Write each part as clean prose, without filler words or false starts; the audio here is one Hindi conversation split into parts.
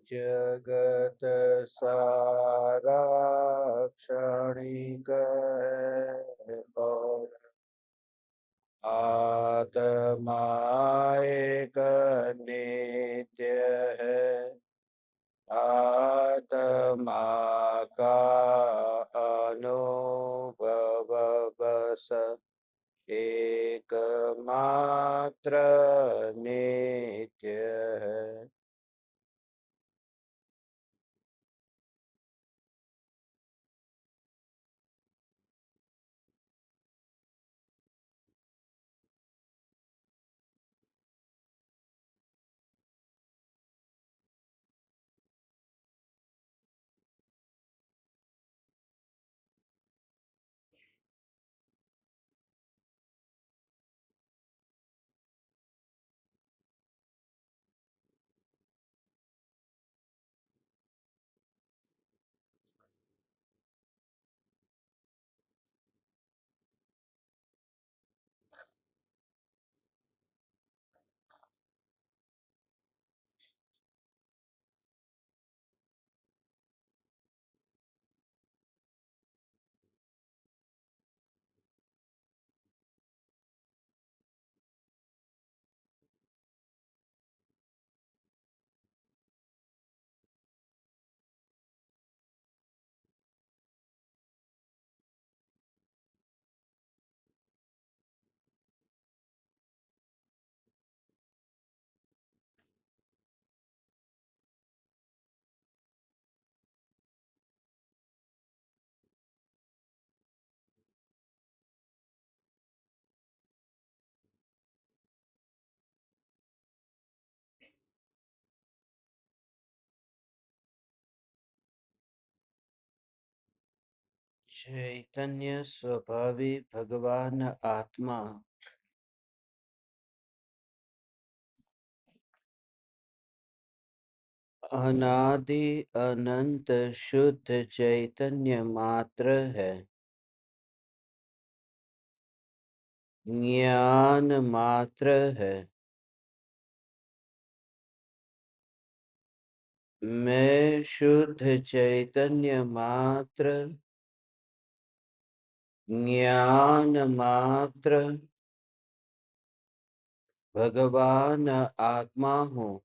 जगत सारा क्षणिक है और आत्मा एक नित्य है। आत्मा का अनुभव बस एकमात्र नित्य है। चैतन्य स्वभावी भगवान आत्मा अनादि अनंत शुद्ध चैतन्य मात्र है। ज्ञान मात्र है। मैं शुद्ध चैतन्य मात्र, ज्ञान मात्र भगवान आत्मा हूँ।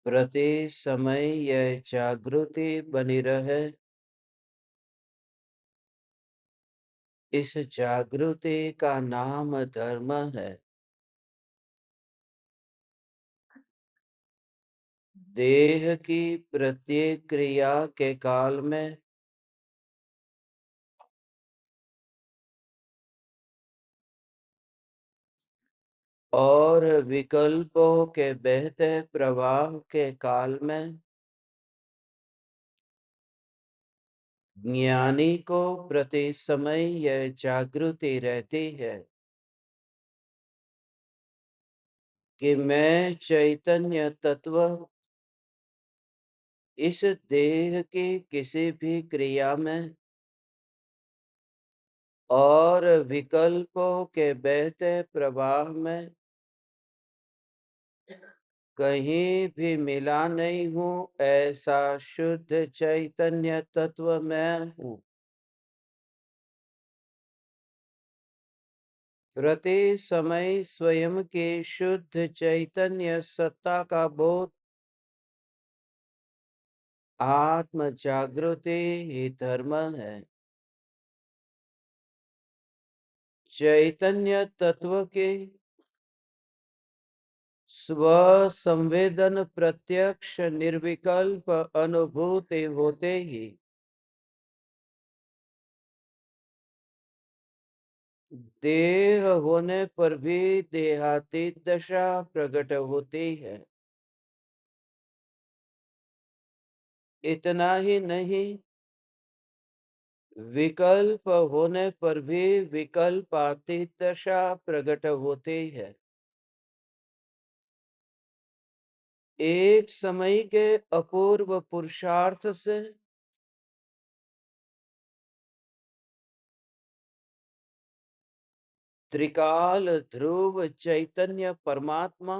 प्रति समय यह जागृति बनी रहे। इस जागृति का नाम धर्म है। देह की प्रत्येक क्रिया के काल में और विकल्पों के बहते प्रवाह के काल में ज्ञानी को प्रति समय यह जागृति रहती है कि मैं चैतन्य तत्व इस देह की किसी भी क्रिया में और विकल्पों के बहते प्रवाह में कहीं भी मिला नहीं हूँ। ऐसा शुद्ध चैतन्य तत्व मैं हूँ। प्रति समय स्वयं के शुद्ध चैतन्य सत्ता का बोध आत्म जागृति ही धर्म है। चैतन्य तत्व के स्व संवेदन प्रत्यक्ष निर्विकल्प अनुभूति होते ही देह होने पर भी देहातीत दशा प्रकट होती है। इतना ही नहीं, विकल्प होने पर भी विकल्पातीत दशा प्रकट होती है। एक समय के अपूर्व पुरुषार्थ से त्रिकाल ध्रुव चैतन्य परमात्मा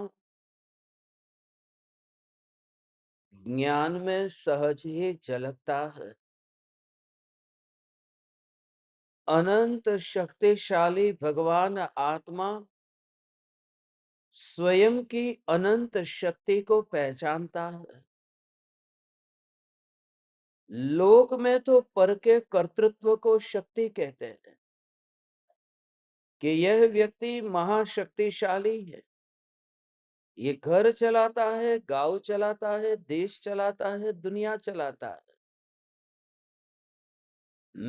ज्ञान में सहज ही झलकता है। अनंत शक्तिशाली भगवान आत्मा स्वयं की अनंत शक्ति को पहचानता है। लोक में तो पर के कर्तृत्व को शक्ति कहते हैं कि यह व्यक्ति महाशक्तिशाली है। ये घर चलाता है, गांव चलाता है, देश चलाता है, दुनिया चलाता है।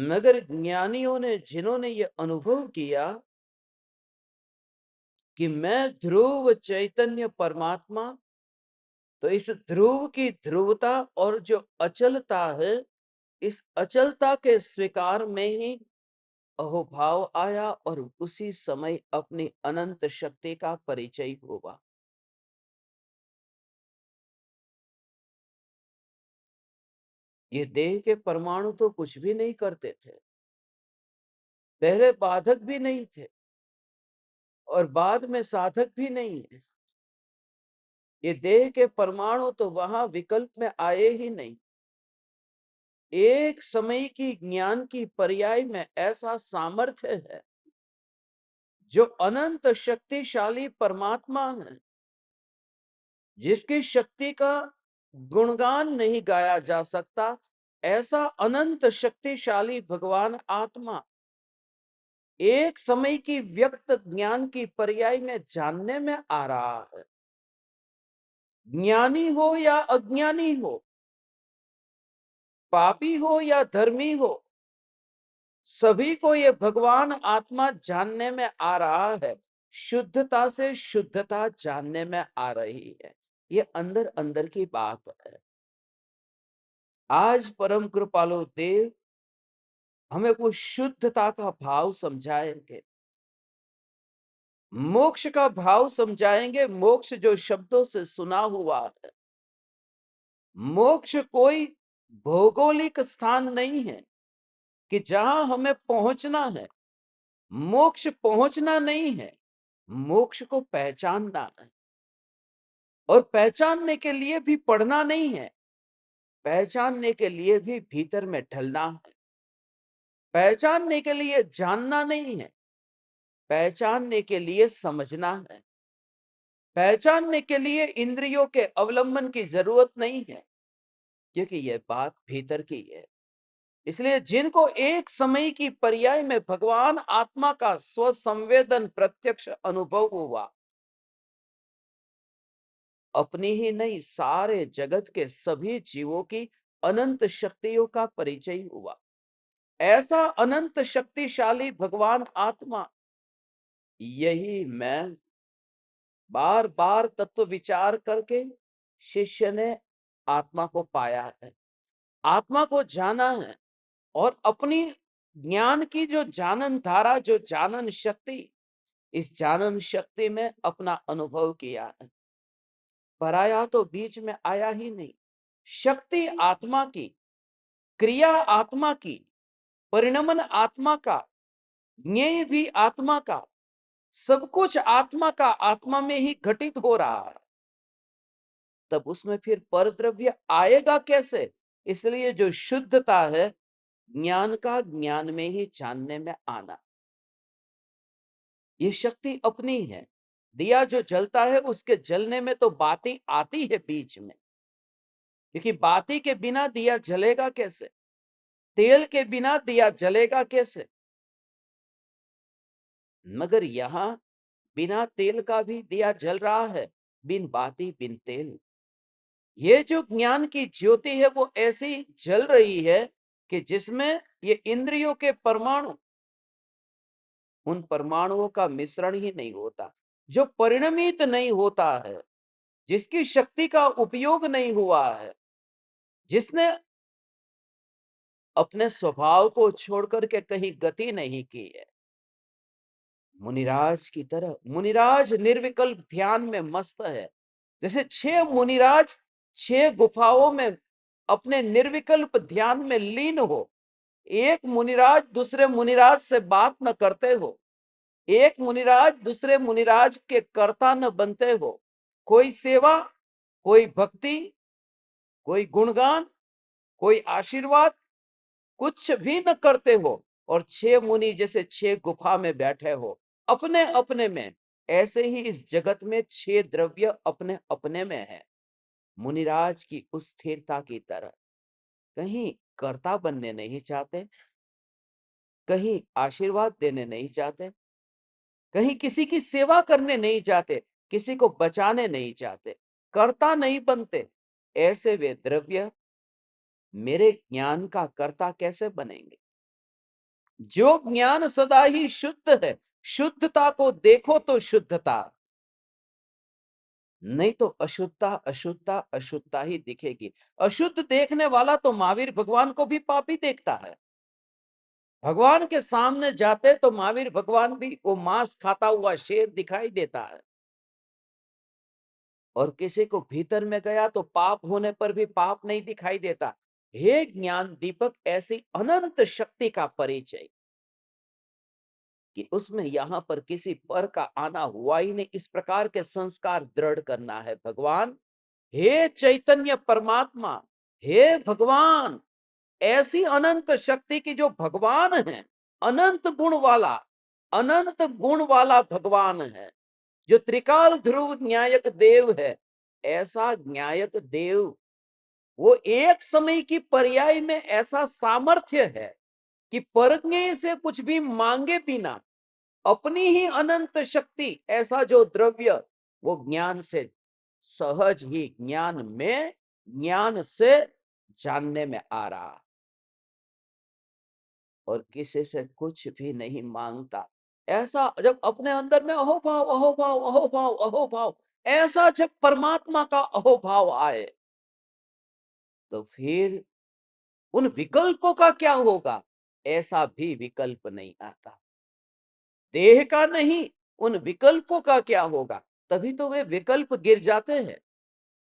मगर ज्ञानियों ने, जिन्होंने ये अनुभव किया कि मैं ध्रुव चैतन्य परमात्मा, तो इस ध्रुव की ध्रुवता और जो अचलता है, इस अचलता के स्वीकार में ही अहोभाव आया और उसी समय अपनी अनंत शक्ति का परिचय हुआ। ये देह के परमाणु तो कुछ भी नहीं करते थे, पहले बाधक भी नहीं थे और बाद में साधक भी नहीं है। ये देह के परमाणु तो वहां विकल्प में आए ही नहीं। एक समय की ज्ञान की पर्याय में ऐसा सामर्थ्य है जो अनंत शक्तिशाली परमात्मा है, जिसकी शक्ति का गुणगान नहीं गाया जा सकता। ऐसा अनंत शक्तिशाली भगवान आत्मा एक समय की व्यक्त ज्ञान की पर्याय में जानने में आ रहा है। ज्ञानी हो या अज्ञानी हो, पापी हो या धर्मी हो, सभी को ये भगवान आत्मा जानने में आ रहा है। शुद्धता से शुद्धता जानने में आ रही है। ये अंदर अंदर की बात है। आज परम कृपालु देव हमें उस शुद्धता का भाव समझाएंगे, मोक्ष का भाव समझाएंगे। मोक्ष जो शब्दों से सुना हुआ है, मोक्ष कोई भौगोलिक स्थान नहीं है कि जहां हमें पहुंचना है। मोक्ष पहुंचना नहीं है, मोक्ष को पहचानना है। और पहचानने के लिए भी पढ़ना नहीं है, पहचानने के लिए भी भीतर में ढलना है। पहचानने के लिए जानना नहीं है, पहचानने के लिए समझना है। पहचानने के लिए इंद्रियों के अवलंबन की जरूरत नहीं है, क्योंकि यह बात भीतर की है। इसलिए जिनको एक समय की पर्याय में भगवान आत्मा का स्वसंवेदन प्रत्यक्ष अनुभव हुआ, अपनी ही नहीं सारे जगत के सभी जीवों की अनंत शक्तियों का परिचय हुआ। ऐसा अनंत शक्तिशाली भगवान आत्मा, यही मैं बार बार तत्व विचार करके शिष्य ने आत्मा को पाया है, आत्मा को जाना है और अपनी ज्ञान की जो जानन धारा, जो जानन शक्ति, इस जानन शक्ति में अपना अनुभव किया है। पराया तो बीच में आया ही नहीं। शक्ति आत्मा की, क्रिया आत्मा की, परिणमन आत्मा का, ज्ञेय भी आत्मा का, सब कुछ आत्मा का आत्मा में ही घटित हो रहा है। तब उसमें फिर परद्रव्य आएगा कैसे? इसलिए जो शुद्धता है ज्ञान का, ज्ञान में ही जानने में आना, ये शक्ति अपनी है। दिया जो जलता है उसके जलने में तो बाती आती है बीच में, क्योंकि बाती के बिना दिया जलेगा कैसे? तेल के बिना दिया जलेगा कैसे? मगर यहां बिना तेल का भी दिया जल रहा है, बिन बाती बिन तेल। ये जो ज्ञान की ज्योति है वो ऐसी जल रही है कि जिसमें ये इंद्रियों के परमाणु, उन परमाणुओं का मिश्रण ही नहीं होता, जो परिणमित नहीं होता है, जिसकी शक्ति का उपयोग नहीं हुआ है, जिसने अपने स्वभाव को छोड़कर के कहीं गति नहीं की है। मुनिराज की तरह, मुनिराज निर्विकल्प ध्यान में मस्त है। जैसे 6 मुनिराज 6 गुफाओं में अपने निर्विकल्प ध्यान में लीन हो। एक मुनिराज दूसरे मुनिराज से बात न करते हो, एक मुनिराज दूसरे मुनिराज के कर्ता न बनते हो। कोई सेवा, कोई भक्ति, कोई गुणगान, कोई आशीर्वाद, कुछ भी न करते हो, और 6 मुनि जैसे 6 गुफा में बैठे हो अपने अपने में, ऐसे ही इस जगत में 6 द्रव्य अपने अपने में है। मुनिराज की उस स्थिरता की तरह, कहीं कर्ता बनने नहीं चाहते, कहीं आशीर्वाद देने नहीं चाहते, कहीं किसी की सेवा करने नहीं चाहते, किसी को बचाने नहीं चाहते, कर्ता नहीं बनते। ऐसे वे द्रव्य मेरे ज्ञान का कर्ता कैसे बनेंगे? जो ज्ञान सदा ही शुद्ध है, शुद्धता को देखो तो शुद्धता, नहीं तो अशुद्धता अशुद्धता अशुद्धता ही दिखेगी। अशुद्ध देखने वाला तो महावीर भगवान को भी पापी देखता है। भगवान के सामने जाते तो महावीर भगवान भी वो मांस खाता हुआ शेर दिखाई देता है, और किसी को भीतर में गया तो पाप होने पर भी पाप नहीं दिखाई देता। हे ज्ञान दीपक, ऐसी अनंत शक्ति का परिचय कि उसमें यहाँ पर किसी पर का आना हुआ ही नहीं, इस प्रकार के संस्कार दृढ़ करना है भगवान। हे चैतन्य परमात्मा, हे भगवान, ऐसी अनंत शक्ति की जो भगवान है, अनंत गुण वाला, अनंत गुण वाला भगवान है, जो त्रिकाल ध्रुव न्यायक देव है। ऐसा न्यायक देव, वो एक समय की पर्याय में ऐसा सामर्थ्य है कि परज्ञ से कुछ भी मांगे बिना अपनी ही अनंत शक्ति, ऐसा जो द्रव्य, वो ज्ञान से सहज ही ज्ञान में, ज्ञान से जानने में आ रहा, और किसी से कुछ भी नहीं मांगता। ऐसा जब अपने अंदर में अहोभाव अहोभाव अहोभाव अहोभाव, ऐसा जब परमात्मा का अहोभाव आए, तो फिर उन विकल्पों का क्या होगा? ऐसा भी विकल्प नहीं आता। देह का नहीं, उन विकल्पों का क्या होगा? तभी तो वे विकल्प गिर जाते हैं।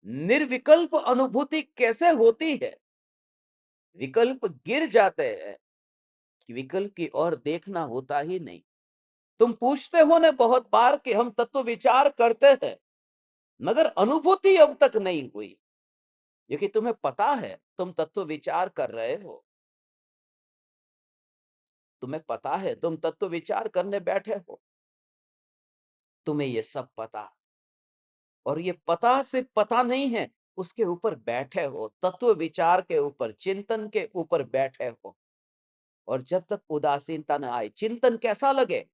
निर्विकल्प अनुभूति कैसे होती है? विकल्प गिर जाते हैं कि विकल्प की ओर देखना होता ही नहीं। तुम पूछते हो ना बहुत बार कि हम तत्व विचार करते हैं, मगर अनुभूति अब तक नहीं हुई, क्योंकि तुम्हें पता है तुम तत्व विचार कर रहे हो, तुम्हें पता है तुम तत्व विचार करने बैठे हो, तुम्हें ये सब पता, और ये पता सिर्फ पता नहीं है, उसके ऊपर बैठे हो, तत्व विचार के ऊपर, चिंतन के ऊपर बैठे हो। और जब तक उदासीनता न आए, चिंतन कैसा लगे?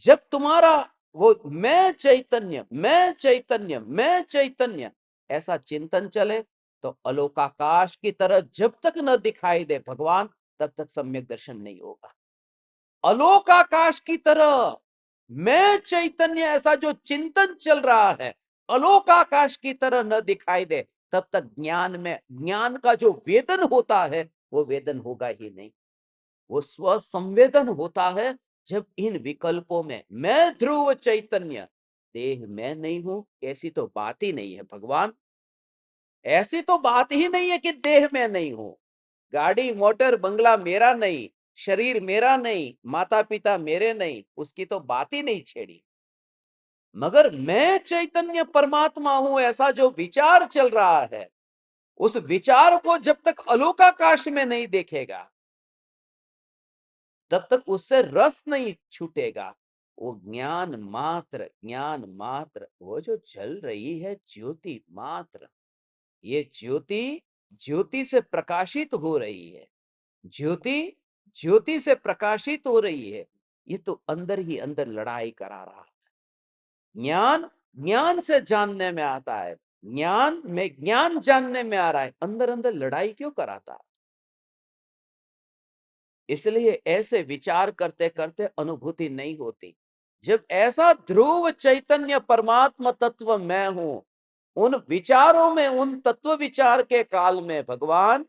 जब तुम्हारा वो मैं चैतन्य, मैं चैतन्य, मैं चैतन्य, ऐसा चिंतन चले, तो अलोकाकाश की तरह जब तक न दिखाई दे भगवान, तब तक सम्यक दर्शन नहीं होगा। अलोकाकाश की तरह मैं चैतन्य, ऐसा जो चिंतन चल रहा है, अलोकाकाश की तरह न दिखाई दे, तब तक ज्ञान में, ज्ञान का जो वेदन होता है, वो वेदन होगा ही नहीं। वो स्व संवेदन होता है जब इन विकल्पों में मैं ध्रुव चैतन्य, देह मैं नहीं हूं, ऐसी तो बात ही नहीं है भगवान। ऐसी तो बात ही नहीं है कि देह में नहीं हूं। गाड़ी मोटर बंगला मेरा नहीं, शरीर मेरा नहीं, माता पिता मेरे नहीं, उसकी तो बात ही नहीं छेड़ी। मगर मैं चैतन्य परमात्मा हूं, ऐसा जो विचार चल रहा है, उस विचार को जब तक अलोकाकाश में नहीं देखेगा, तब तक उससे रस नहीं छूटेगा। वो ज्ञान मात्र, ज्ञान मात्र, वो जो जल रही है ज्योति मात्र, ये ज्योति ज्योति से प्रकाशित हो रही है, ज्योति ज्योति से प्रकाशित हो रही है। ये तो अंदर ही अंदर लड़ाई करा रहा है। ज्ञान ज्ञान से जानने में आता है, ज्ञान में ज्ञान जानने में आ रहा है, अंदर अंदर लड़ाई क्यों कराता है? इसलिए ऐसे विचार करते करते अनुभूति नहीं होती। जब ऐसा ध्रुव चैतन्य परमात्मा तत्व मैं हूं, उन विचारों में, उन तत्व विचार के काल में भगवान,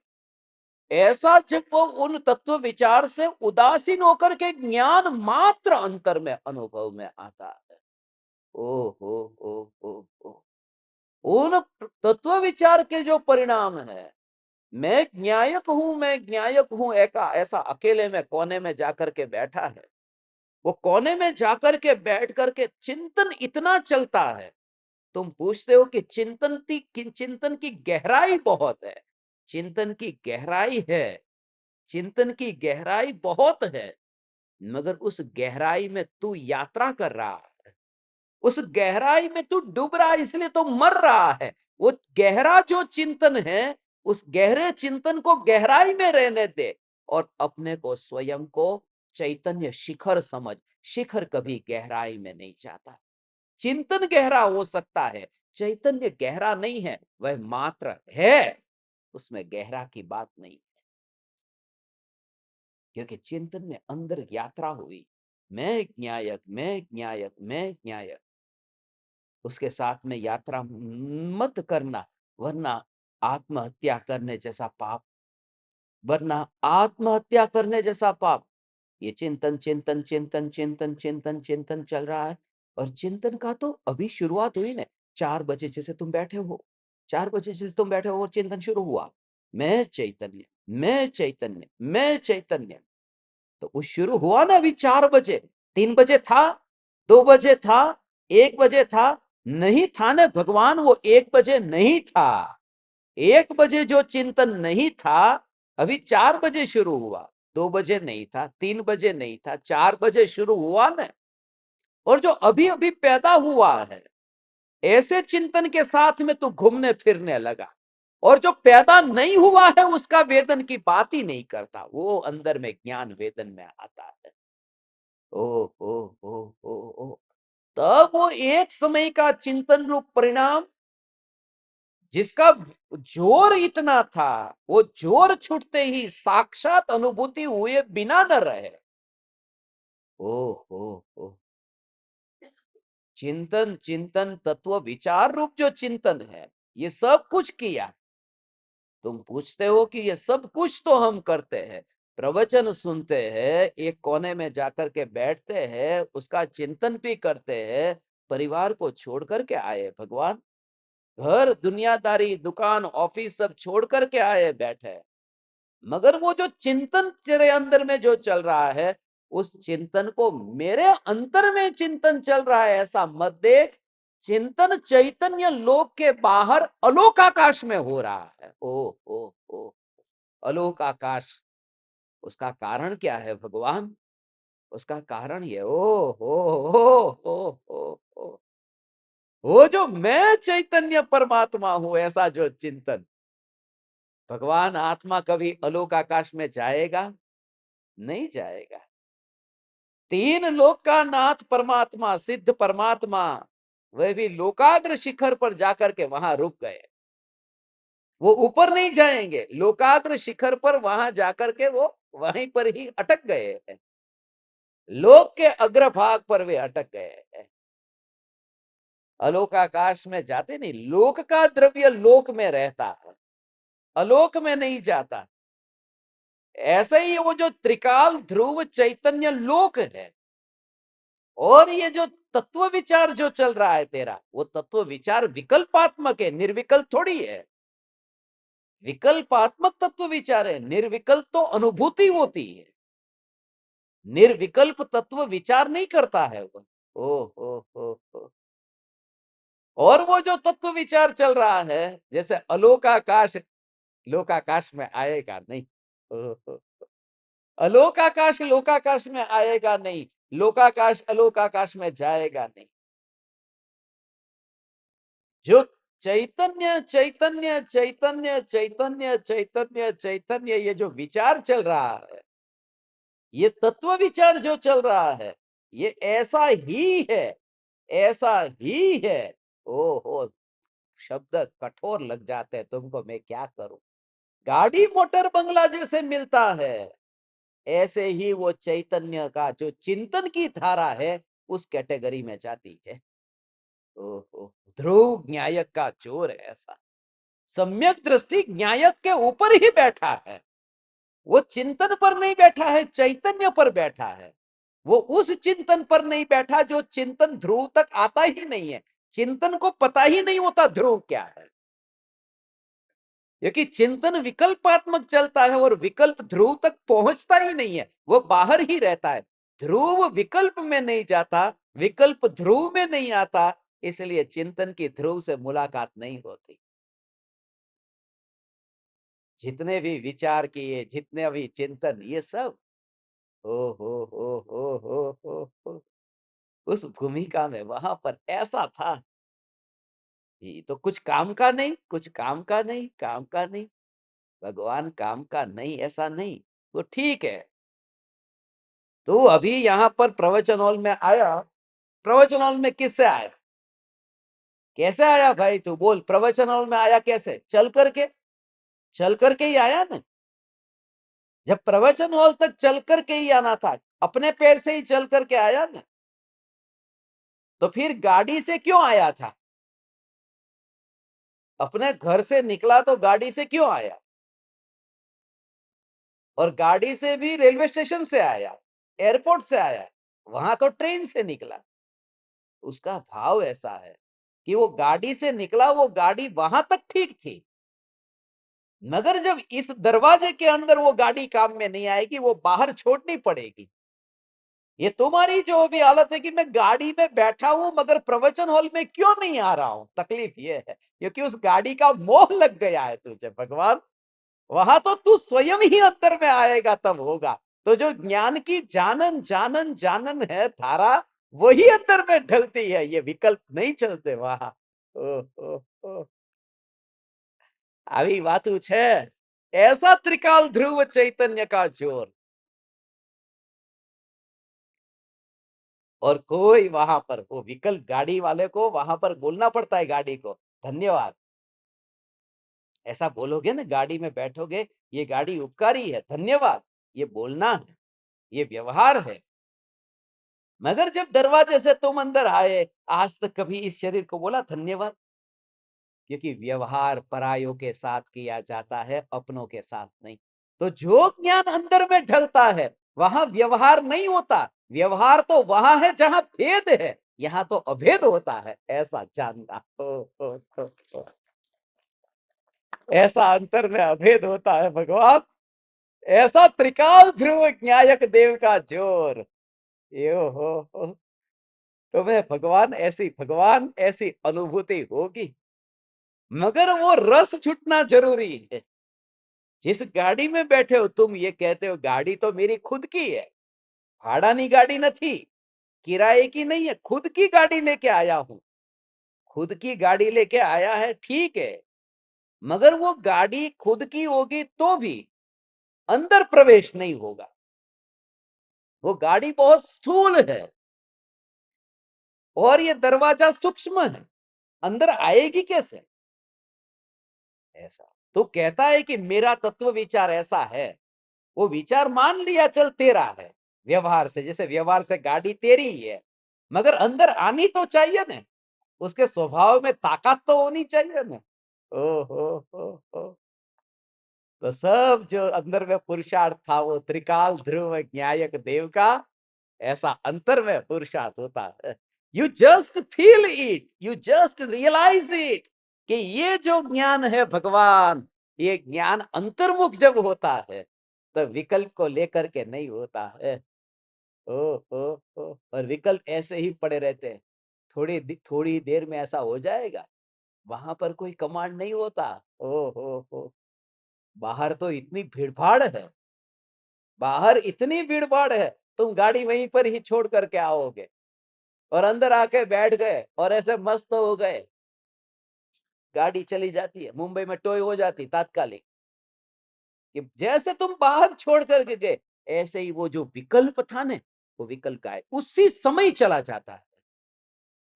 ऐसा जब वो उन तत्व विचार से उदासीन होकर के ज्ञान मात्र अंतर में अनुभव में आता है। ओ हो उन तत्व विचार के जो परिणाम है, मैं न्यायक हूं, मैं न्यायक हूं, ऐसा ऐसा अकेले में कोने में जाकर के बैठा है। वो कोने में जाकर के बैठ करके चिंतन इतना चलता है, तुम पूछते हो कि चिंतन की गहराई बहुत है। चिंतन की गहराई है, चिंतन की गहराई बहुत है, मगर उस गहराई में तू यात्रा कर रहा है। उस गहराई में तू डूब रहा है, इसलिए तो मर रहा है। वो गहरा जो चिंतन है, उस गहरे चिंतन को गहराई में रहने दे और अपने को स्वयं को चैतन्य शिखर समझ। शिखर कभी गहराई में नहीं जाता। चिंतन गहरा हो सकता है, चैतन्य गहरा नहीं है, वह मात्र है, उसमें गहरा की बात नहीं। क्योंकि चिंतन में अंदर यात्रा हुई, मैं ज्ञायक, मैं ज्ञायक, मैं ज्ञायक। उसके साथ में यात्रा मत करना, वरना आत्महत्या करने जैसा पाप, वरना आत्महत्या करने जैसा पाप। ये चिंतन चिंतन चिंतन चिंतन चिंतन चिंतन चल रहा है। और चिंतन का तो अभी शुरुआत हुई ना। 4 बजे जैसे तुम बैठे हो, 4 बजे जैसे तुम बैठे हो, वो चिंतन शुरू हुआ, मैं चैतन्य, मैं चैतन्य, मैं चैतन्य। तो वो शुरू हुआ ना अभी 4 बजे। 3 बजे था, 2 बजे था, 1 बजे था, नहीं था ना भगवान, वो 1 बजे नहीं था। 1 बजे जो चिंतन नहीं था, अभी 4 बजे शुरू हुआ। 2 बजे नहीं था, 3 बजे नहीं था, 4 बजे शुरू हुआ ना। और जो अभी अभी पैदा हुआ है, ऐसे चिंतन के साथ में तू घूमने फिरने लगा। और जो पैदा नहीं हुआ है, उसका वेदन की बात ही नहीं करता, वो अंदर में ज्ञान वेदन में आता है। ओ ओ ओ ओ ओ तब वो एक समय का चिंतन रूप परिणाम, जिसका जोर इतना था, वो जोर छूटते ही साक्षात अनुभूति हुए बिना न रहे। ओ हो ओ चिंतन चिंतन तत्व विचार रूप जो चिंतन है, ये सब कुछ किया। तुम पूछते हो कि ये सब कुछ तो हम करते हैं, प्रवचन सुनते हैं, एक कोने में जाकर के बैठते हैं, उसका चिंतन भी करते हैं, परिवार को छोड़ करके आए भगवान। घर दुनियादारी दुकान ऑफिस सब छोड़ करके आए बैठे। मगर वो जो चिंतन तेरे अंदर में जो चल रहा है, उस चिंतन को मेरे अंतर में चिंतन चल रहा है ऐसा मत देख। चिंतन चैतन्य लोक के बाहर अलोक आकाश में हो रहा है। ओ अलोक आकाश। उसका कारण क्या है भगवान? उसका कारण ये ओ वो जो मैं चैतन्य परमात्मा हूं, ऐसा जो चिंतन। भगवान आत्मा कभी अलोक आकाश में जाएगा? नहीं जाएगा। तीन लोक का नाथ परमात्मा, सिद्ध परमात्मा, वह भी लोकाग्र शिखर पर जाकर के वहां रुक गए। वो ऊपर नहीं जाएंगे, लोकाग्र शिखर पर वहां जाकर के वो वहीं पर ही अटक गए हैं। लोक के अग्रभाग पर वे अटक गए हैं। अलोक आकाश में जाते नहीं, लोक का द्रव्य लोक में रहता है, अलोक में नहीं जाता। ऐसे ही वो जो त्रिकाल ध्रुव चैतन्य लोक है, और ये जो तत्व विचार जो चल रहा है तेरा, वो तत्व विचार विकल्पात्मक है, निर्विकल्प थोड़ी है। विकल्पात्मक तत्व विचार है, निर्विकल्प तो अनुभूति होती है। निर्विकल्प तत्व विचार नहीं करता है वो। ओ और वो जो तत्व विचार चल रहा है, जैसे अलोक आकाश लोकाकाश में आएगा नहीं। ओ अलोकाकाश लोकाकाश में आएगा नहीं, लोकाकाश अलोकाकाश में जाएगा नहीं। जो चैतन्य चैतन्य चैतन्य चैतन्य चैतन्य चैतन्य, ये जो विचार चल रहा है, ये तत्व विचार जो चल रहा है, ये ऐसा ही है, ऐसा ही है। ओहो, शब्द कठोर लग जाते हैं तुमको, मैं क्या करूं। गाड़ी मोटर बंगला जैसे मिलता है, ऐसे ही वो चैतन्य का जो चिंतन की धारा है, उस कैटेगरी में जाती है। ओहो, ध्रुव न्यायक का जोर है ऐसा। सम्यक दृष्टि न्यायक के ऊपर ही बैठा है। वो चिंतन पर नहीं बैठा है, चैतन्य पर बैठा है। वो उस चिंतन पर नहीं बैठा जो चिंतन ध्रुव तक आता ही नहीं है। चिंतन को पता ही नहीं होता ध्रुव क्या है, क्योंकि चिंतन विकल्पात्मक चलता है और विकल्प ध्रुव तक पहुंचता ही नहीं है, वो बाहर ही रहता है। ध्रुव विकल्प में नहीं जाता, विकल्प ध्रुव में नहीं आता, इसलिए चिंतन की ध्रुव से मुलाकात नहीं होती। जितने भी विचार किए, जितने भी चिंतन, ये सब ओ हो। उस भूमिका में वहां पर ऐसा था, ये तो कुछ काम का नहीं, कुछ काम का नहीं, काम का नहीं। भगवान काम का नहीं, ऐसा नहीं। तो ठीक है, तू अभी यहाँ पर प्रवचन हॉल में आया, प्रवचन हॉल में किससे आया? कैसे आया भाई? तू बोल, प्रवचन हॉल में आया कैसे? चल करके, चल करके ही आया ना। जब प्रवचन हॉल तक चल करके ही आना था, अपने पैर से ही चल करके आया ना, तो फिर गाड़ी से क्यों आया था? अपने घर से निकला तो गाड़ी से क्यों आया? और गाड़ी से भी रेलवे स्टेशन से आया, एयरपोर्ट से आया, वहां तो ट्रेन से निकला। उसका भाव ऐसा है कि वो गाड़ी से निकला, वो गाड़ी वहां तक ठीक थी, मगर जब इस दरवाजे के अंदर वो गाड़ी काम में नहीं आएगी, वो बाहर छोड़नी पड़ेगी। ये तुम्हारी जो भी हालत है कि मैं गाड़ी में बैठा हूं मगर प्रवचन हॉल में क्यों नहीं आ रहा हूं, तकलीफ ये है क्योंकि उस गाड़ी का मोह लग गया है तुझे। भगवान, वहां तो तू स्वयं ही अंदर में आएगा तब होगा। तो जो ज्ञान की जानन जानन जानन है धारा, वही अंदर में ढलती है, ये विकल्प नहीं चलते वहां। ओ, ओ, ओ। આવી વાતું છે, ऐसा त्रिकाल ध्रुव चैतन्य का जोर। और कोई वहां पर वो विकल्प गाड़ी वाले को वहां पर बोलना पड़ता है गाड़ी को, धन्यवाद। ऐसा बोलोगे ना, गाड़ी में बैठोगे, ये गाड़ी उपकारी है, धन्यवाद, ये बोलना है, ये व्यवहार है। मगर जब दरवाजे से तुम अंदर आए, आज तक कभी इस शरीर को बोला धन्यवाद? क्योंकि व्यवहार परायों के साथ किया जाता है, अपनों के साथ नहीं। तो जो ज्ञान अंदर में ढलता है, वहां व्यवहार नहीं होता। व्यवहार तो वहां है जहां भेद है, यहाँ तो अभेद होता है, ऐसा जानना। ओ। ऐसा अंतर में अभेद होता है भगवान। ऐसा त्रिकाल ध्रुव न्यायक देव का जोर। यो हो। तुम्हें भगवान ऐसी अनुभूति होगी, मगर वो रस छुटना जरूरी है। जिस गाड़ी में बैठे हो तुम, ये कहते हो गाड़ी तो मेरी खुद की है, भाड़ानी गाड़ी न थी, किराए की नहीं है, खुद की गाड़ी लेके आया हूं। खुद की गाड़ी लेके आया है, ठीक है, मगर वो गाड़ी खुद की होगी तो भी अंदर प्रवेश नहीं होगा। वो गाड़ी बहुत स्थूल है और ये दरवाजा सूक्ष्म है, अंदर आएगी कैसे? ऐसा तो कहता है कि मेरा तत्व विचार ऐसा है, वो विचार मान लिया चल तेरा है, व्यवहार से, जैसे व्यवहार से गाड़ी तेरी ही है, मगर अंदर आनी तो चाहिए ना, उसके स्वभाव में ताकत तो होनी चाहिए ना। ओ हो। तो सब जो अंदर में पुरुषार्थ था, वो त्रिकाल ध्रुव न्यायक देव का ऐसा अंतर में पुरुषार्थ होता है। You just feel it, you just realise it कि ये जो ज्ञान है भगवान, ये ज्ञान अंतर्मुख जब होता है तो विकल्प को लेकर के नहीं होता है। ओ। और विकल्प ऐसे ही पड़े रहते हैं। थोड़ी देर में ऐसा हो जाएगा, वहां पर कोई कमांड नहीं होता। हो। बाहर तो इतनी भीड़-भाड़ है, बाहर इतनी भीड़-भाड़ है, तुम गाड़ी वहीं पर ही छोड़ करके आओगे और अंदर आके बैठ गए और ऐसे मस्त हो गए। गाड़ी चली जाती है, मुंबई में टोय हो जाती तात्कालिक, कि जैसे तुम बाहर छोड़ करके गए, ऐसे ही वो जो विकल्प था ना, वो विकल्प गायब, उसी समय चला जाता है,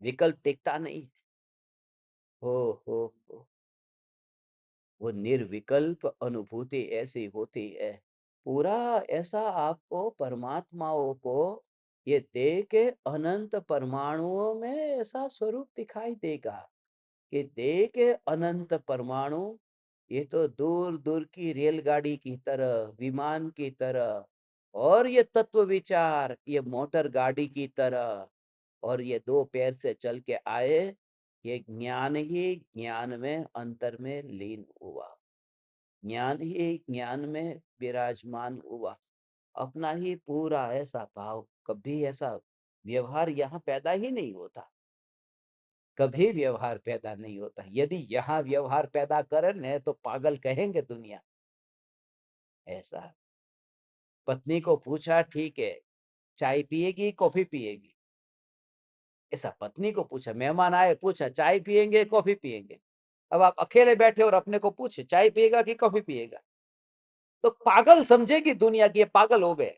विकल्प टिकता नहीं। हो। वो निर्विकल्प अनुभूति ऐसी होती है, पूरा ऐसा आपको परमात्माओं को ये देह के अनंत परमाणुओं में ऐसा स्वरूप दिखाई देगा कि देह के अनंत परमाणु, ये तो दूर दूर की रेलगाड़ी की तरह, विमान की तरह, और ये तत्व विचार ये मोटर गाड़ी की तरह, और ये दो पैर से चल के आए, ये ज्ञान ही ज्ञान में अंतर में लीन हुआ, ज्ञान ही ज्ञान में विराजमान हुआ। अपना ही पूरा ऐसा भाव, कभी ऐसा व्यवहार यहाँ पैदा ही नहीं होता, कभी व्यवहार पैदा नहीं होता। यदि यहाँ व्यवहार पैदा करे न तो पागल कहेंगे दुनिया। ऐसा पत्नी को पूछा, ठीक है, चाय पिएगी कॉफी पिएगी? ऐसा पत्नी को पूछा, मेहमान आए, पूछा चाय पिएंगे कॉफी पिएंगे? अब आप अकेले बैठे और अपने को पूछे चाय पिएगा कि कॉफी पिएगा, तो पागल समझेगी दुनिया की, ये पागल हो गए।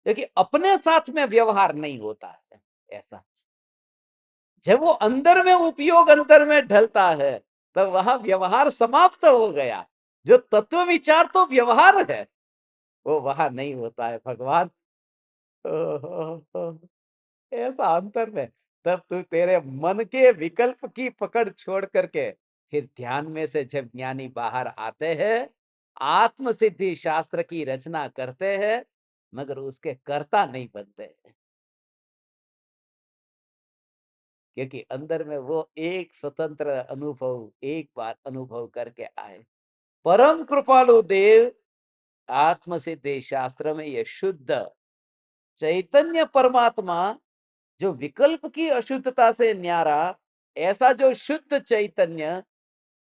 क्योंकि अपने साथ में व्यवहार नहीं होता है ऐसा। जब वो अंदर में उपयोग अंतर में ढलता है, तब वहां व्यवहार समाप्त हो गया। जो तत्व विचार तो व्यवहार है, वो वहां नहीं होता है भगवान। ओहो, ऐसा अंतर में, तब तू तेरे मन के विकल्प की पकड़ छोड़ करके फिर ध्यान में से जब ज्ञानी बाहर आते हैं, आत्म सिद्धि शास्त्र की रचना करते हैं, मगर उसके कर्ता नहीं बनते हैं। क्योंकि अंदर में वो एक स्वतंत्र अनुभव एक बार अनुभव करके आए। परम कृपालु देव आत्म सिद्धि शास्त्र में ये शुद्ध चैतन्य परमात्मा, जो विकल्प की अशुद्धता से न्यारा, ऐसा जो शुद्ध चैतन्य,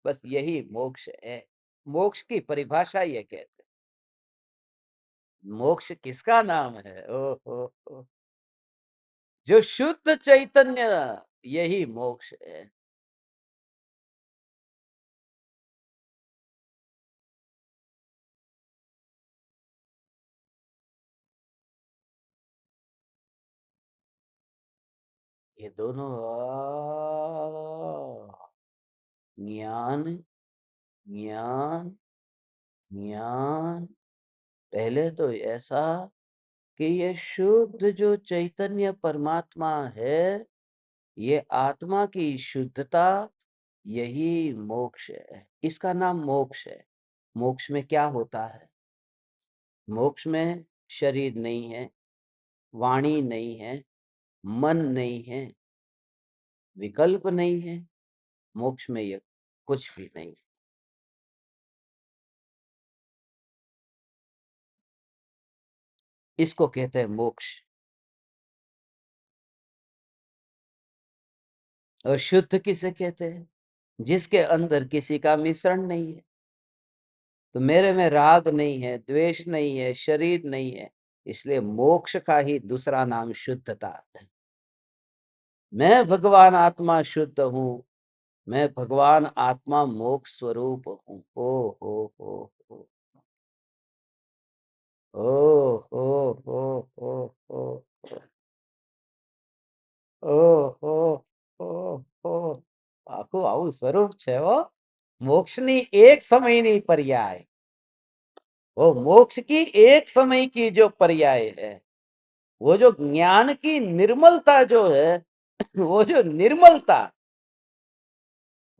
बस यही मोक्ष है। मोक्ष की परिभाषा ये कहते हैं। मोक्ष किसका नाम है? ओ हो, जो शुद्ध चैतन्य, यही मोक्ष है। ये दोनों ज्ञान, ज्ञान, ज्ञान। पहले तो ऐसा कि ये शुद्ध जो चैतन्य परमात्मा है, ये आत्मा की शुद्धता, यही मोक्ष है। इसका नाम मोक्ष है। मोक्ष में क्या होता है? मोक्ष में शरीर नहीं है, वाणी नहीं है, मन नहीं है, विकल्प नहीं है। मोक्ष में ये कुछ भी नहीं। इसको कहते हैं मोक्ष। और शुद्ध किसे कहते हैं? जिसके अंदर किसी का मिश्रण नहीं है। तो मेरे में राग नहीं है, द्वेष नहीं है, शरीर नहीं है, इसलिए मोक्ष का ही दूसरा नाम शुद्धता है। मैं भगवान आत्मा शुद्ध हूं, मैं भगवान आत्मा मोक्ष स्वरूप हूं। ओ हो ओ हो हो हो हो ओ हो हो हो આખું આવું સ્વરૂપ છે હો મોક્ષની એક સમયની પર્યાય। वो मोक्ष की एक समय की जो पर्याय है, वो जो ज्ञान की निर्मलता जो है, वो जो निर्मलता,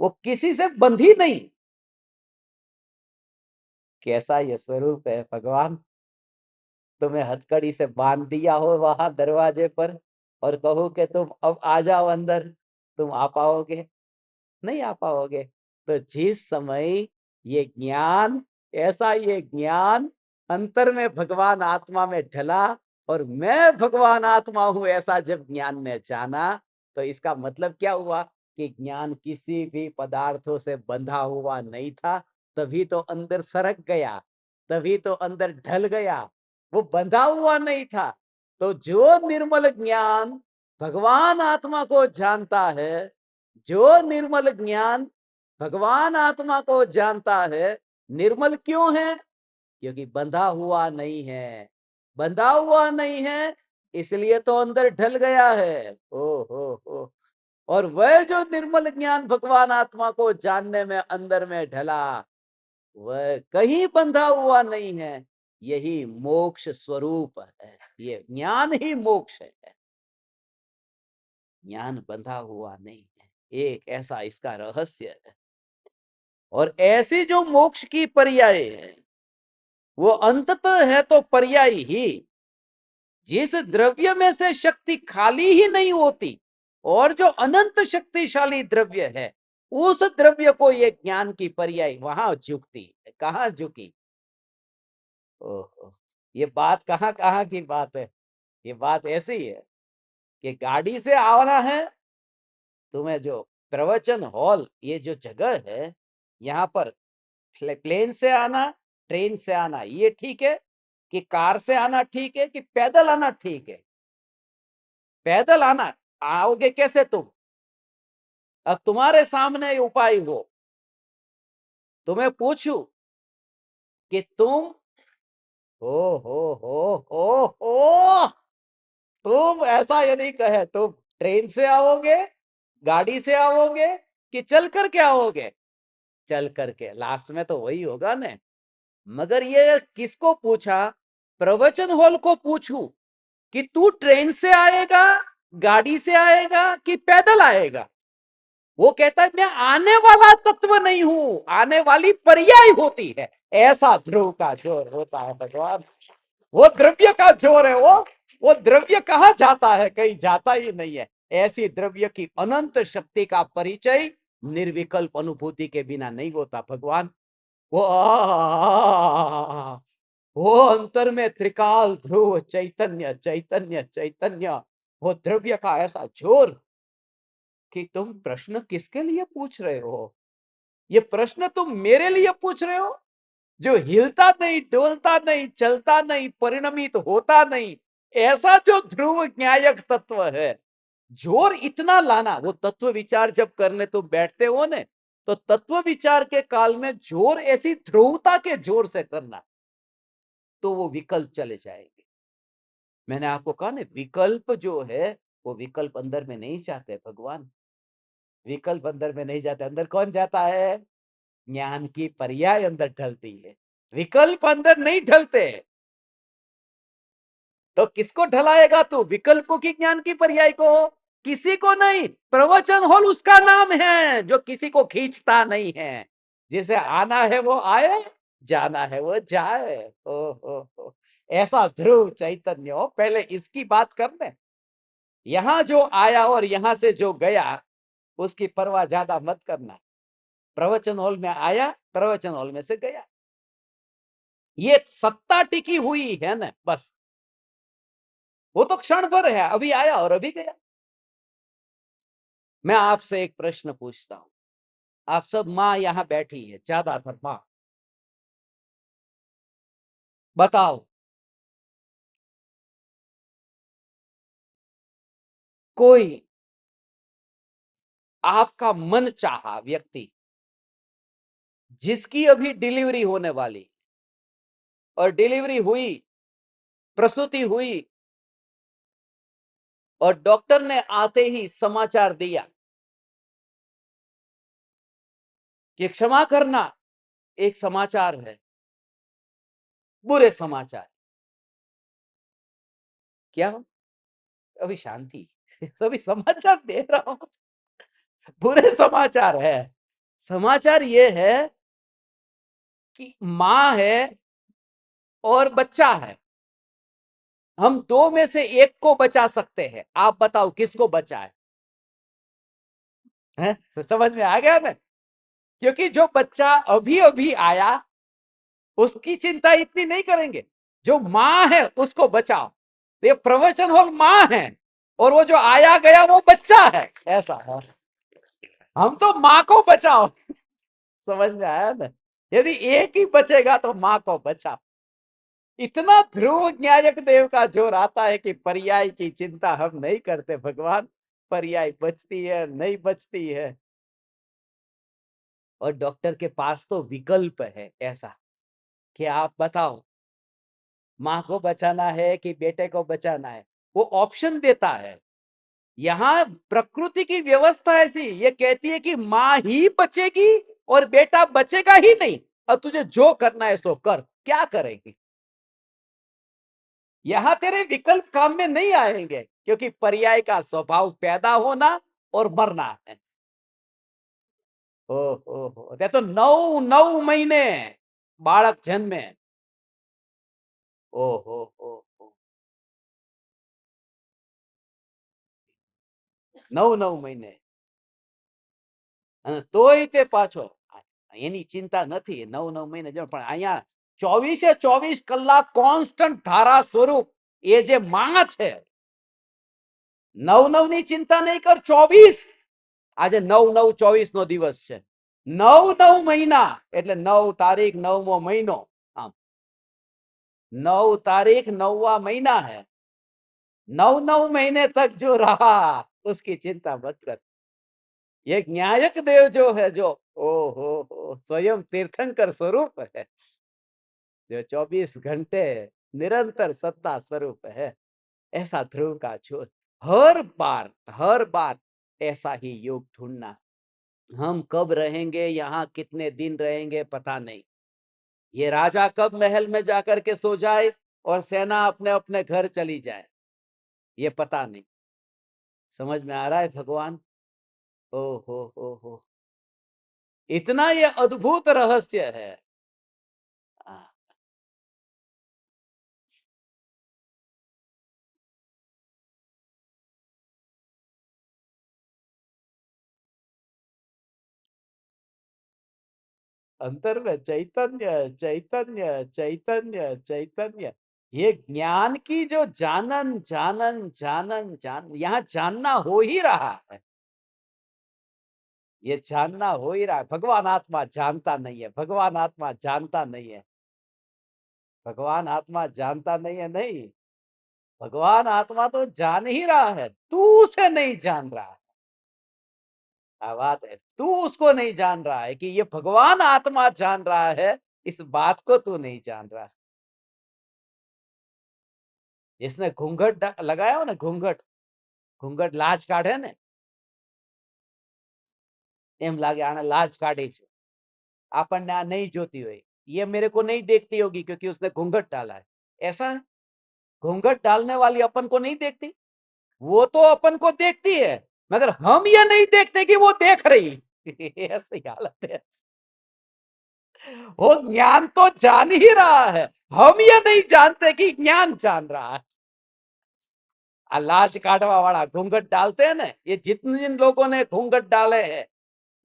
वो किसी से बंधी नहीं। कैसा ये स्वरूप है भगवान। तुम्हें हथकड़ी से बांध दिया हो वहां दरवाजे पर, और कहो कि तुम अब आ जाओ अंदर, तुम आ पाओगे? नहीं आ पाओगे। तो जिस समय ये ज्ञान, ऐसा ये ज्ञान अंतर में भगवान आत्मा में ढला, और मैं भगवान आत्मा हूं ऐसा जब ज्ञान में जाना, तो इसका मतलब क्या हुआ कि ज्ञान किसी भी पदार्थों से बंधा हुआ नहीं था। तभी तो अंदर सरक गया, तभी तो अंदर ढल गया। वो बंधा हुआ नहीं था। तो जो निर्मल ज्ञान भगवान आत्मा को जानता है, जो निर्मल ज्ञान भगवान आत्मा को जानता है, निर्मल क्यों है? क्योंकि बंधा हुआ नहीं है। बंधा हुआ नहीं है, इसलिए तो अंदर ढल गया है। ओ हो। और वह जो निर्मल ज्ञान भगवान आत्मा को जानने में अंदर में ढला, वह कहीं बंधा हुआ नहीं है। यही मोक्ष स्वरूप है। ये ज्ञान ही मोक्ष है। ज्ञान बंधा हुआ नहीं है। एक ऐसा इसका रहस्य है। और ऐसी जो मोक्ष की पर्याय है, वो अंततः है तो पर्याय ही। जिस द्रव्य में से शक्ति खाली ही नहीं होती, और जो अनंत शक्तिशाली द्रव्य है, उस द्रव्य को ये ज्ञान की पर्याय वहां झुकती है। कहाँ झुकी? ओहो, ये बात कहाँ कहाँ की बात है। ये बात ऐसी है कि गाड़ी से आना है तुम्हें, जो प्रवचन हॉल, ये जो जगह है, यहाँ पर प्लेन से आना ट्रेन से आना ये ठीक है कि कार से आना ठीक है कि पैदल आना ठीक है? पैदल आना आओगे कैसे तुम? अब तुम्हारे सामने ये उपाय हो, तुम्हें पूछूं कि तुम हो तुम ऐसा ये नहीं कहे तुम ट्रेन से आओगे, गाड़ी से आओगे कि चल करके आओगे? चल करके, लास्ट में तो वही होगा ना। मगर ये किसको पूछा? प्रवचन हॉल को पूछूं कि तू ट्रेन से आएगा, गाड़ी से आएगा कि पैदल आएगा? वो कहता है मैं आने वाला तत्व नहीं हूं, आने वाली पर्याय होती है। ऐसा ध्रुव का जोर होता है भगवान। वो द्रव्य का जोर है। वो द्रव्य कहाँ जाता है? कहीं जाता ही नहीं है। ऐसी द्रव्य की अनंत शक्ति का परिचय निर्विकल्प अनुभूति के बिना नहीं होता भगवान। वो वो अंतर में त्रिकाल ध्रुव चैतन्य चैतन्य चैतन्य, वो द्रव्य का ऐसा जोर कि तुम प्रश्न किसके लिए पूछ रहे हो? ये प्रश्न तुम मेरे लिए पूछ रहे हो, जो हिलता नहीं, डोलता नहीं, चलता नहीं, परिणमित होता नहीं, ऐसा जो ध्रुव न्यायक तत्व है। जोर इतना लाना, वो तत्व विचार जब करने तुम बैठते हो ने, तो तत्व विचार के काल में जोर ऐसी ध्रुवता के जोर से करना, तो वो विकल्प चले जाएंगे। मैंने आपको कहा ना, विकल्प जो है वो विकल्प अंदर में नहीं चाहते भगवान। विकल्प अंदर में नहीं जाते। अंदर कौन जाता है? ज्ञान की पर्याय अंदर ढलती है, विकल्प अंदर नहीं ढलते। तो किसको ढलाएगा तू? विकल्पों की ज्ञान की पर्याय को? किसी को नहीं। प्रवचन हॉल उसका नाम है जो किसी को खींचता नहीं है। जिसे आना है वो आए, जाना है वो जाए। ओ ऐसा ध्रुव चैतन्य हो। पहले इसकी बात करने, यहां जो आया और यहां से जो गया उसकी परवाह ज्यादा मत करना। प्रवचन हॉल में आया, प्रवचन हॉल में से गया। ये सत्ता टिकी हुई है ना, बस। वो तो क्षण भर है, अभी आया और अभी गया। मैं आपसे एक प्रश्न पूछता हूं। आप सब माँ यहां बैठी है, ज्यादातर माँ। बताओ, कोई आपका मन चाहा व्यक्ति जिसकी अभी डिलीवरी होने वाली और डिलीवरी हुई, प्रसूति हुई, और डॉक्टर ने आते ही समाचार दिया कि क्षमा करना, एक समाचार है, बुरे समाचार। क्या? अभी शांति। सभी समाचार दे रहा हूं, बुरे समाचार है। समाचार ये है कि मां है और बच्चा है। हम दो में से एक को बचा सकते हैं। आप बताओ किसको बचाए? हैं? तो समझ में आ गया ना? क्योंकि जो बच्चा अभी अभी आया उसकी चिंता इतनी नहीं करेंगे। जो मां है उसको बचाओ। ये प्रवचन हॉल मां है और वो जो आया गया वो बच्चा है। ऐसा है। हम तो मां को बचाओ। समझ में आया ना? यदि एक ही बचेगा तो मां को बचाओ। इतना ध्रुव न्यायक देव का जोर आता है कि पर्याय की चिंता हम नहीं करते भगवान। पर्याय बचती है, नहीं बचती है। और डॉक्टर के पास तो विकल्प है ऐसा कि आप बताओ, मां को बचाना है कि बेटे को बचाना है? वो ऑप्शन देता है। यहाँ प्रकृति की व्यवस्था ऐसी, ये कहती है कि मां ही बचेगी और बेटा बचेगा ही नहीं। और तुझे जो करना है सो कर। क्या करेगी? यहां तेरे विकल्प काम में नहीं आएंगे, क्योंकि पर्याय का स्वभाव पैदा होना और मरना है। ओ ते तो 9 महीने बालक जन्मे। ओ हो हो 9 મહિને અને તોય તે પાછો એની ચિંતા નથી। 9 મહિને જો, પણ અહીંયા 24 કલાક કોન્સ્ટન્ટ ધારા સ્વરૂપ એ જે માં છે, 9 ની ચિંતા નહીં કર, 24। આજે 9/9/24 નો દિવસ છે। 9 મહિના એટલે 9 તારીખ 9મો મહિનો। 9 तारीख 9वां महीना है, 9 9 महीने तक जो रहा उसकी चिंता मत कर। ये न्यायक देव जो है, जो ओ हो स्वयं तीर्थंकर स्वरूप है, जो 24 घंटे निरंतर सत्ता स्वरूप है, ऐसा ध्रुव का छोर हर बार ऐसा ही योग ढूंढना। हम कब रहेंगे यहाँ, कितने दिन रहेंगे पता नहीं। ये राजा कब महल में जाकर के सो जाए और सेना अपने अपने घर चली जाए, ये पता नहीं। समझ में आ रहा है भगवान? ओ हो, इतना ये अद्भुत रहस्य है। आ, अंतर में चैतन्य चैतन्य चैतन्य चैतन्य। ये ज्ञान की जो जानन जानन जानन जान, यहाँ जानना हो ही रहा है। ये जानना हो ही रहा है। भगवान आत्मा जानता नहीं है, भगवान आत्मा जानता नहीं है, भगवान आत्मा जानता नहीं है। नहीं, भगवान आत्मा तो जान ही रहा है, तू उसे नहीं जान रहा है। क्या बात है, तू उसको नहीं जान रहा है कि ये भगवान आत्मा जान रहा है, इस बात को तू नहीं जान रहा। जिसने घूंघट लगाया हो ना, घूंघट, घूंघट लाज काढ़े ने, एम लागे आने लाज काढ़ी છે, આપણને આ नहीं જોતી હોય, ये मेरे को नहीं देखती होगी क्योंकि उसने घूंघट डाला है। ऐसा है, घूंघट डालने वाली अपन को नहीं देखती, वो तो अपन को देखती है, मगर हम ये नहीं देखते कि वो देख रही। ऐसी हालत है। वो ज्ञान तो जान ही रहा है, हम ये नहीं जानते कि ज्ञान जान रहा है। लाज काटवा वाला घूंघट डालते हैं ना, ये जितने जिन लोगों ने घूंघट डाले हैं,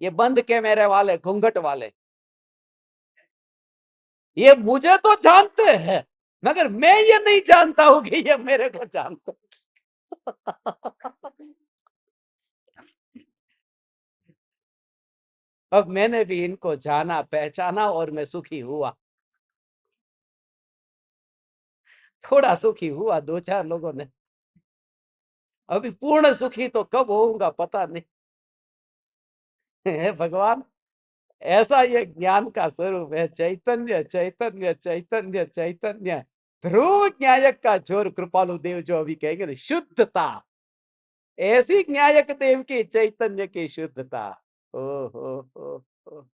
ये बंद कैमरे वाले घूंघट वाले, ये मुझे तो जानते हैं, मगर मैं ये नहीं जानता हूं कि ये मेरे को जानते। अब मैंने भी इनको जाना पहचाना और मैं सुखी हुआ, थोड़ा सुखी हुआ, दो चार लोगों ने। अभी पूर्ण सुखी तो कब होऊंगा पता नहीं। हे भगवान, ऐसा ये ज्ञान का स्वरूप है, चैतन्य चैतन्य चैतन्य चैतन्य। ध्रुव न्यायक का जोर कृपालु देव जो अभी कहेंगे ना, शुद्धता, ऐसी न्यायक देव की चैतन्य की शुद्धता। ओ हो,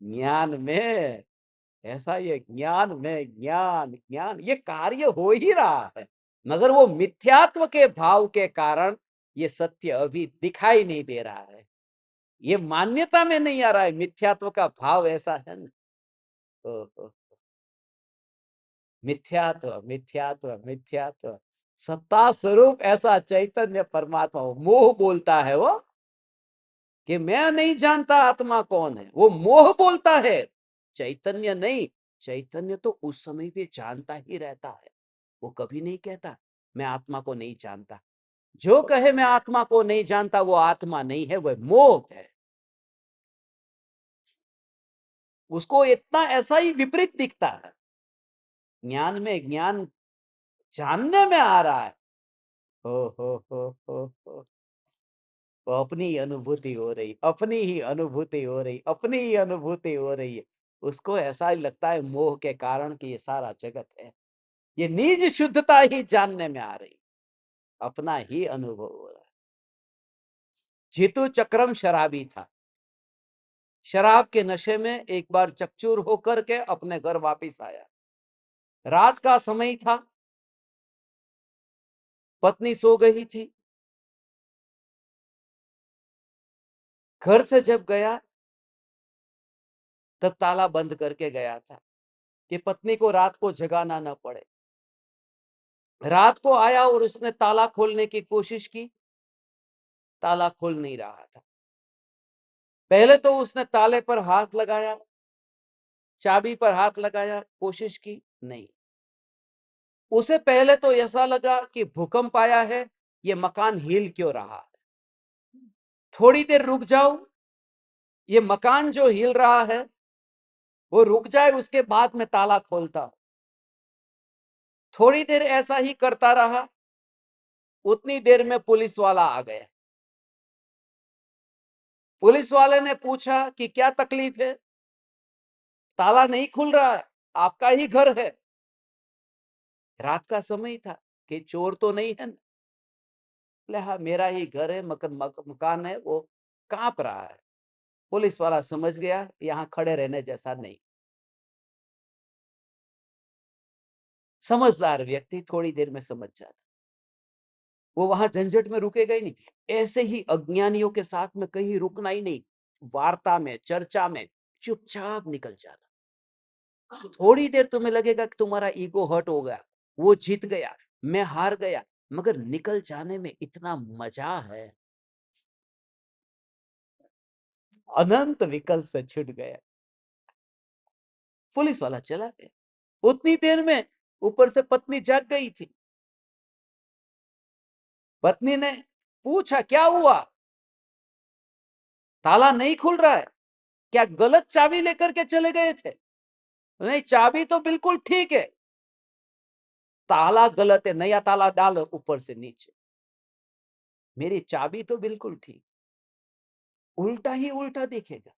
ज्ञान में, ऐसा ये ज्ञान में, ज्ञान ज्ञान ये कार्य हो ही रहा है, मगर वो मिथ्यात्व के भाव के कारण ये सत्य अभी दिखाई नहीं दे रहा है, ये मान्यता में नहीं आ रहा है, मिथ्यात्व का भाव ऐसा है ना। ओहो, मिथ्यात्व मिथ्यात्व मिथ्यात्व, सत्ता स्वरूप ऐसा चैतन्य परमात्मा, वो मोह बोलता है वो, कि मैं नहीं जानता आत्मा कौन है, वो मोह बोलता है, चैतन्य नहीं। चैतन्य तो उस समय भी जानता ही रहता है, वो कभी नहीं कहता मैं आत्मा को नहीं जानता। जो कहे मैं आत्मा को नहीं जानता, वो आत्मा नहीं है, वह मोह है। उसको इतना ऐसा ही विपरीत दिखता है। ज्ञान में ज्ञान जानने में आ रहा है। हो वो अपनी ही अनुभूति हो रही, अपनी ही अनुभूति हो रही, अपनी ही अनुभूति हो रही है। उसको ऐसा ही लगता है मोह के कारण कि ये सारा जगत है, ये निज शुद्धता ही जानने में आ रही, अपना ही अनुभव हो रहा है। जीतू चक्रम शराबी था, शराब के नशे में एक बार चकचूर होकर के अपने घर वापिस आया। रात का समय था, पत्नी सो गई थी। घर से जब गया तब ताला बंद करके गया था कि पत्नी को रात को जगाना न पड़े। रात को आया और उसने ताला खोलने की कोशिश की, ताला खुल नहीं रहा था। पहले तो उसने ताले पर हाथ लगाया, चाबी पर हाथ लगाया, कोशिश की, नहीं। उसे पहले तो ऐसा लगा कि भूकंप आया है, ये मकान हिल क्यों रहा है, थोड़ी देर रुक जाओ, ये मकान जो हिल रहा है वो रुक जाए, उसके बाद में ताला खोलता हूं। थोड़ी देर ऐसा ही करता रहा, उतनी देर में पुलिस वाला आ गया। पुलिस वाले ने पूछा कि क्या तकलीफ है? ताला नहीं खुल रहा है, आपका ही घर है। रात का समय था कि चोर तो नहीं है ना? बोले हाँ मेरा ही घर है, मकान है, वो कांप रहा है। पुलिस वाला समझ गया यहाँ खड़े रहने जैसा नहीं। समझदार व्यक्ति थोड़ी देर में समझ जाता, वो वहां झंझट में रुकेगा ही नहीं। ऐसे ही अज्ञानियों के साथ में कहीं रुकना ही नहीं, वार्ता में, चर्चा में चुपचाप निकल जाना। थोड़ी देर तुम्हें लगेगा कि तुम्हारा ईगो हर्ट हो गया, वो जीत गया, मैं हार गया, मगर निकल जाने में इतना मजा है। अनंत विकल्प से छूट गया। पुलिस वाला चला गया। उतनी देर में ऊपर से पत्नी जाग गई थी। पत्नी ने पूछा क्या हुआ, ताला नहीं खुल रहा है, क्या गलत चाबी लेकर के चले गए थे? नहीं, चाबी तो बिल्कुल ठीक है, ताला गलत है, नया ताला डालो ऊपर से नीचे। मेरी चाबी तो बिल्कुल ठीक। उल्टा ही उल्टा दिखेगा।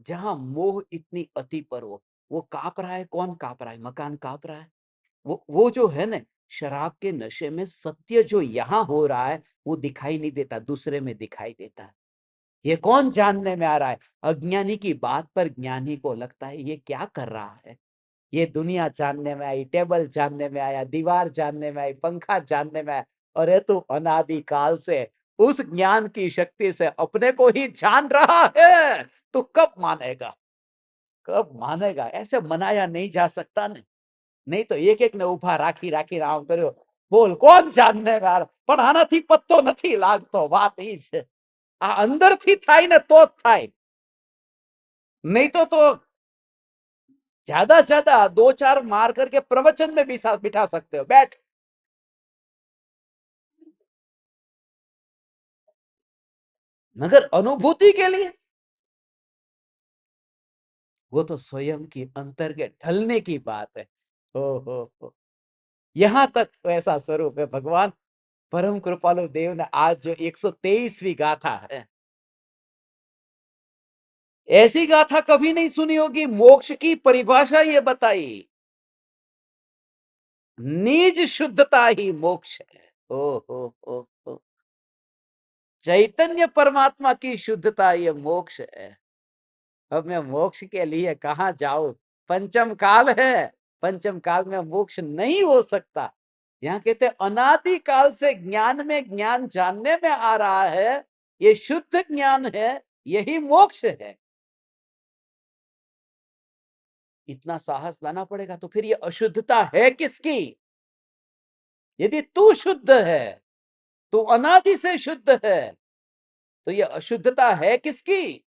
जहां मोह इतनी अति पर हो, वो कांप रहा है। कौन कांप रहा है? मकान कांप रहा है। वो जो है ना, शराब के नशे में सत्य जो यहां हो रहा है वो दिखाई नहीं देता, दूसरे में दिखाई देता है। ये कौन जानने में आ रहा है? अज्ञानी की बात पर ज्ञानी को लगता है ये क्या कर रहा है। ये दुनिया जानने में आई, टेबल जानने में आया, दीवार जानने में आई, पंखा जानने में आया, और ये तो अनादि काल से उस ज्ञान की शक्ति से अपने को ही जान रहा है। तो कब मानेगा? कब मानेगा? ऐसे मनाया नहीं जा सकता ने। नहीं तो एक एक ने उभा राखी राखी राम કર્યો, બોલ કોણ જાણને વાર પણ આનાથી પત્તો નથી લાગતો। વાત ઈ છે, આ અંદરથી થાય ને તો જ થાય, नहीं तो ज्यादा से ज्यादा दो चार मार करके प्रवचन में भी साथ बिठा सकते हो, बैठ। मगर अनुभूति के लिए वो तो स्वयं की अंतर के ढलने की बात है। हो यहां तक ऐसा स्वरूप है भगवान परम कृपालु देव ने आज जो 123वीं गाथा है, ऐसी गाथा कभी नहीं सुनी होगी। मोक्ष की परिभाषा ये बताई, निज शुद्धता ही मोक्ष है। ओ हो चैतन्य परमात्मा की शुद्धता ये मोक्ष है। अब मैं मोक्ष के लिए कहां जाऊं? पंचम काल है, पंचम काल में मोक्ष नहीं हो सकता। यहाँ कहते अनादि काल से ज्ञान में ज्ञान जानने में आ रहा है, ये शुद्ध ज्ञान है, यही मोक्ष है। इतना साहस लाना पड़ेगा। तो फिर ये अशुद्धता है किसकी? यदि तू शुद्ध है, तू अनादि से शुद्ध है, तो ये अशुद्धता है किसकी?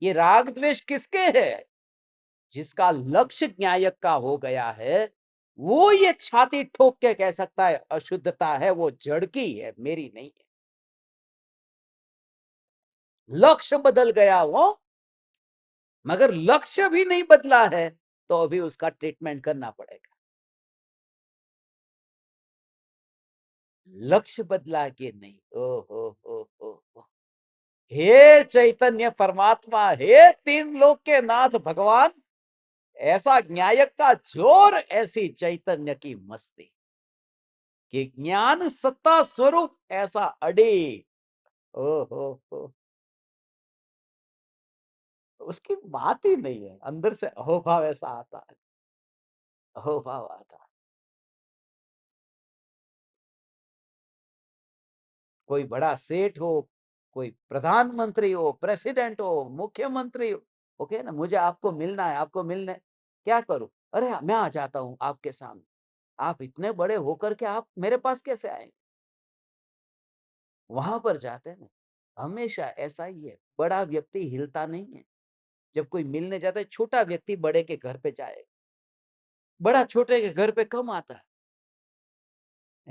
ये राग द्वेष किसके है? जिसका लक्ष्य न्यायक का हो गया है, वो ये छाती ठोक के कह सकता है अशुद्धता है, वो जड़ की है, मेरी नहीं है। लक्ष्य बदल गया वो, मगर लक्ष्य भी नहीं बदला है, तो अभी उसका ट्रीटमेंट करना पड़ेगा। लक्ष्य बदला कि नहीं? ओ हो हे चैतन्य परमात्मा, हे तीन लोक के नाथ भगवान, ऐसा न्यायक का जोर, ऐसी चैतन्य की मस्ती कि ज्ञान सत्ता स्वरूप ऐसा अड़े। ओ हो उसकी बात ही नहीं है। अंदर से अहोभाव ऐसा आता है, अहोभाव आता है। कोई बड़ा सेठ हो, कोई प्रधानमंत्री हो, प्रेसिडेंट हो, मुख्यमंत्री हो, ओके ना, मुझे आपको मिलना है, आपको मिलने, क्या करूं? अरे मैं आ जाता हूं आपके सामने। आप इतने बड़े होकर के आप मेरे पास कैसे आएंगे? वहां पर जाते हैं ना, हमेशा ऐसा ही है। बड़ा व्यक्ति हिलता नहीं है। जब कोई मिलने जाता है, छोटा व्यक्ति बड़े के घर पे जाए, बड़ा छोटे के घर पे कम आता है।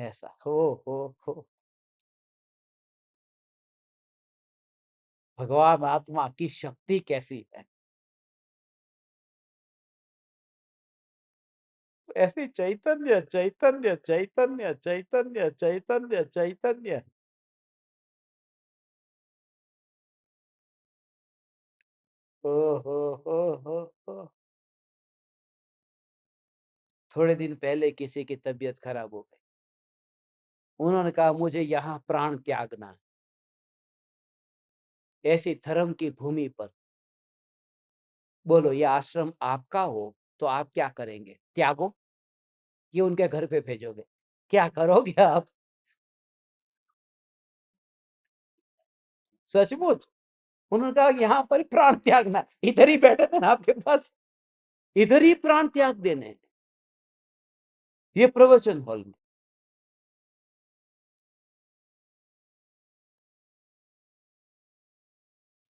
ऐसा हो भगवान आत्मा की शक्ति कैसी है। ऐसी चैतन्य चैतन्य चैतन्य चैतन्य चैतन्य चैतन्य। ओ हो हो हो हो। थोड़े दिन पहले किसी की तबीयत खराब हो गई। उन्होंने कहा मुझे यहाँ प्राण त्यागना है। ऐसी धर्म की भूमि पर बोलो ये आश्रम आपका हो तो आप क्या करेंगे? त्यागो कि उनके घर पे भेजोगे? क्या करोगे आप? सचमुच उन्होंने कहा यहाँ पर प्राण त्यागना, इधर ही बैठे थे ना आपके पास, इधर ही प्राण त्याग देने, ये प्रवचन हॉल में।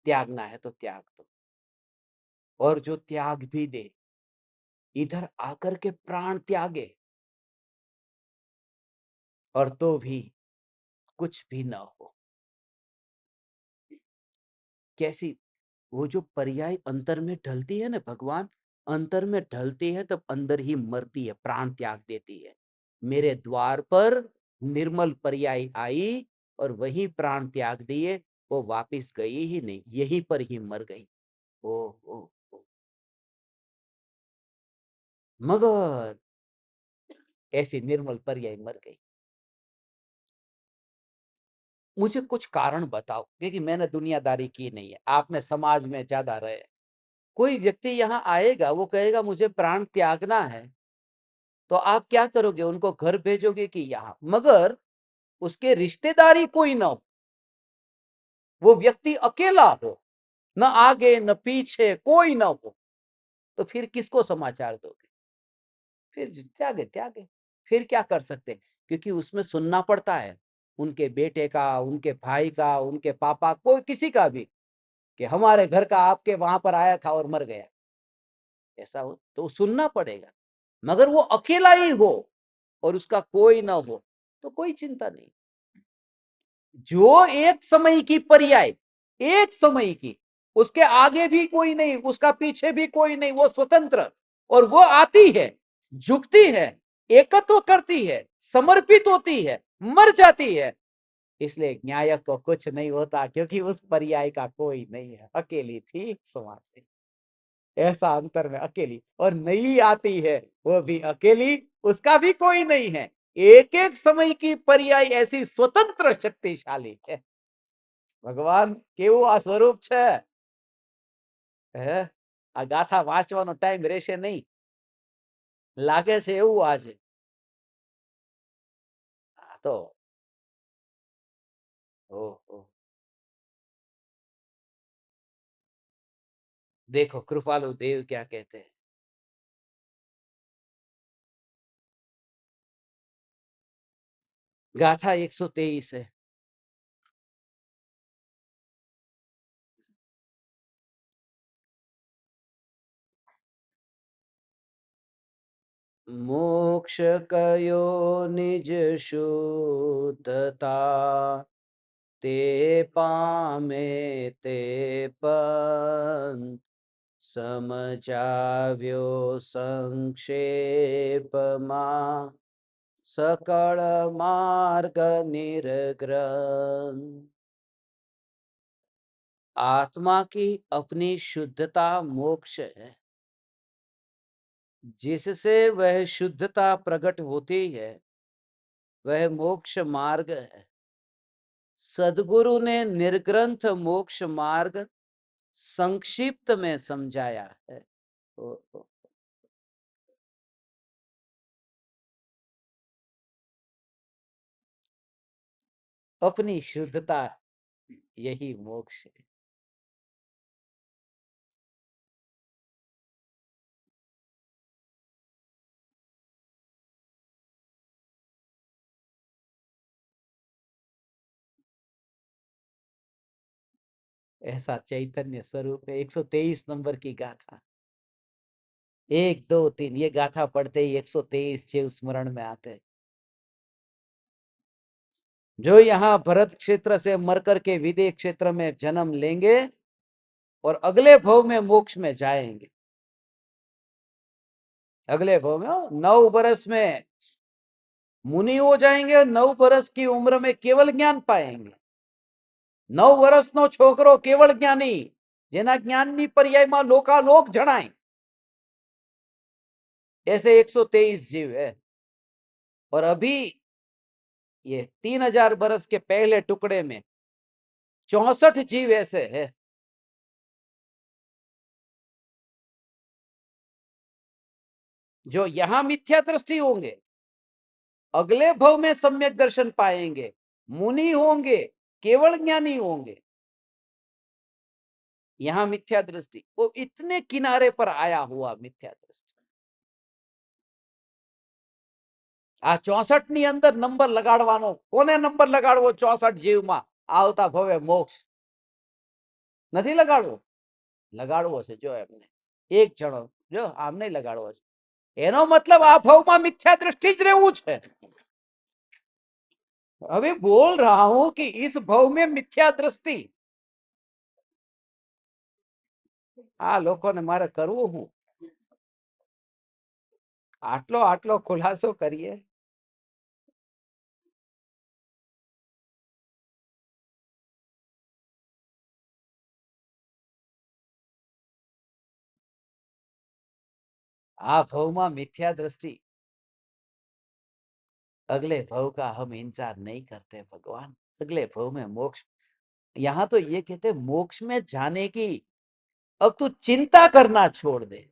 त्यागना है तो त्याग दो, और जो त्याग भी दे इधर आकर के प्राण त्यागे और तो भी कुछ भी ना हो। कैसी वो जो पर्याय अंतर में ढलती है ना, भगवान अंतर में ढलती है तब अंदर ही मरती है, प्राण त्याग देती है। मेरे द्वार पर निर्मल पर्याय आई और वही प्राण त्याग दिए, वो वापिस गई ही नहीं, यहीं पर ही मर गई। ओ, ओ, ओ। मगर ऐसी निर्मल पर्याय मर गई। मुझे कुछ कारण बताओ, क्योंकि मैंने दुनियादारी की नहीं है, आपने समाज में ज्यादा रहे। कोई व्यक्ति यहाँ आएगा, वो कहेगा मुझे प्राण त्यागना है, तो आप क्या करोगे? उनको घर भेजोगे कि यहाँ? मगर उसके रिश्तेदारी कोई ना हो, वो व्यक्ति अकेला हो, न आगे न पीछे कोई ना हो, तो फिर किसको समाचार दोगे? फिर त्यागे त्यागे, फिर क्या कर सकते? क्योंकि उसमें सुनना पड़ता है उनके बेटे का, उनके भाई का, उनके पापा, कोई किसी का भी, कि हमारे घर का आपके वहां पर आया था और मर गया, ऐसा हो तो सुनना पड़ेगा। मगर वो अकेला ही हो और उसका कोई ना हो तो कोई चिंता नहीं। जो एक समय की पर्याय, एक समय की, उसके आगे भी कोई नहीं, उसका पीछे भी कोई नहीं, वो स्वतंत्र, और वो आती है, झुकती है, एकत्व करती है, समर्पित होती है, मर जाती है। इसलिए न्याय को कुछ नहीं होता, क्योंकि उस पर्याय का कोई नहीं है, अकेली थी समाज में। ऐसा अंतर में अकेली, और नई आती है वो भी अकेली, उसका भी कोई नहीं है। एक एक समय की पर्याय ऐसी स्वतंत्र शक्तिशाली है। ભગવાન કેવું આ સ્વરૂપ છે, હે? આ ગાથા વાંચવાનો ટાઈમ રહેશે નહીં, લાગે છે એવું આજે. આ તો ઓહો! देखो कृपालु देव क्या कहते हैं। गाथा 123 है। मोक्ष कयो निज शुद्धता, ते पामे ते पंथ, समझाव्यो संक्षेपमा, सकल मार्ग निर्ग्रंथ। आत्मा की अपनी शुद्धता मोक्ष है, जिससे वह शुद्धता प्रकट होती है वह मोक्ष मार्ग है। सदगुरु ने निर्ग्रंथ मोक्ष मार्ग संक्षिप्त में समझाया है। ओ, ओ, अपनी शुद्धता यही मोक्ष है। ऐसा चैतन्य स्वरूप है। 123 नंबर की गाथा, 1 2 3, ये गाथा पढ़ते ही 123 शिव स्मरण में आते। जो यहाँ भरत क्षेत्र से मर करके विदेह क्षेत्र में जन्म लेंगे और अगले भव में मोक्ष में जाएंगे, अगले भाव में 9 बरस में मुनि हो जाएंगे, 9 बरस की उम्र में केवल ज्ञान पाएंगे। 9 વર્ષ નો છોકરો केवल ज्ञानी, જેના જ્ઞાનની પર્યાયમાં લોકાલોક જણાય, ऐसे 123 जीव है। और अभी ये 3000 बरस के पहले टुकड़े में 64 जीव ऐसे है जो यहां मिथ्या दृष्टि होंगे, अगले भव में सम्यक दर्शन पाएंगे, मुनि होंगे, केवल ज्ञानी होंगे। यहां मिथ्या दृष्टि, वो इतने किनारे पर आया हुआ मिथ्या दृष्टि। आ 64 ની અંદર નંબર લગાડવાનો, કોને નંબર લગાડવો 64 જીવમાં આવતા ભવે મોક્ષ? નથી લગાડવો? લગાડવો છે જો એમને એક જણો, જો આમ નહીં લગાડવો છે, એનો મતલબ આ ભવમાં મિથ્યા દૃષ્ટિ જ રહેવું છે। अभी बोल रहा हूं कि इस भव में मिथ्या दृष्टि आ लोकोने मारे करवू हूं। आटलो आटलो खुलासो करिए। आ भव में मिथ्या दृष्टि, अगले भव का हम इंतजार नहीं करते भगवान। अगले भव में मोक्ष, यहां तो ये कहते मोक्ष में जाने की अब तू चिंता करना छोड़ दे,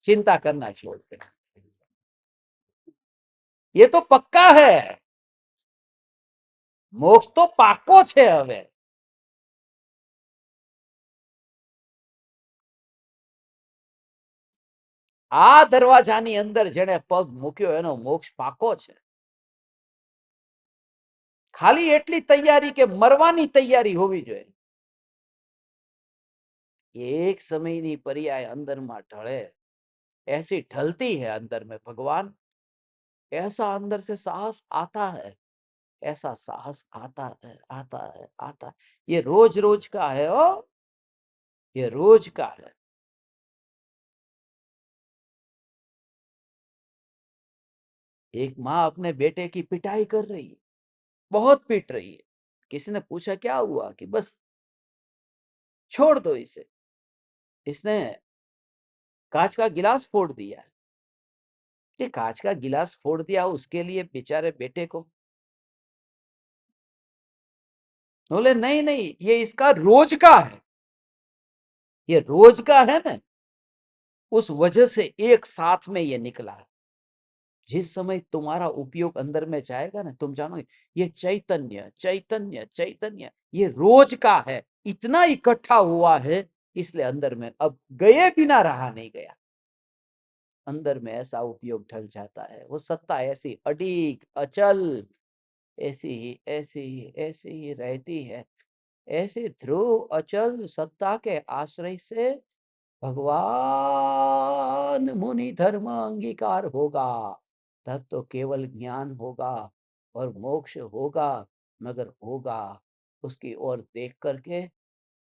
चिंता करना छोड़ दे। ये तो पक्का है, मोक्ष तो पाको छे। हवे आ दरवाजानी अंदर जेने पग मूक्यो एनो मोक्ष पाको छे। खाली एटली तैयारी के मरवानी तैयारी होवी जोईए। एक समयनी पर्याय अंदर में ढळे, ऐसी ढलती है अंदर में भगवान, ऐसा अंदर से साहस आता है, ऐसा साहस आता है, आता है, आता है। ये रोज रोज का है। ओ ये रोज का है। एक माँ अपने बेटे की पिटाई कर रही है, बहुत पीट रही है। किसी ने पूछा क्या हुआ, कि बस छोड़ दो इसे, इसने कांच का गिलास फोड़ दिया है। कि कांच का गिलास फोड़ दिया उसके लिए बेचारे बेटे को? बोले नहीं नहीं, ये इसका रोज का है, ये रोज का है ना, उस वजह से एक साथ में ये निकला है। जिस समय तुम्हारा उपयोग अंदर में जाएगा ना, तुम जानोगे ये चैतन्य चैतन्य चैतन्य ये रोज का है, इतना इकट्ठा हुआ है, इसलिए अंदर में अब गए बिना रहा नहीं गया। अंदर में ऐसा उपयोग ढल जाता है। वो सत्ता ऐसी अडिग अचल, ऐसी ही रहती है। ऐसे ध्रुव अचल सत्ता के आश्रय से भगवान मुनि धर्म अंगीकार होगा, तब तो केवल ज्ञान होगा और मोक्ष होगा। मगर होगा उसकी ओर देख करके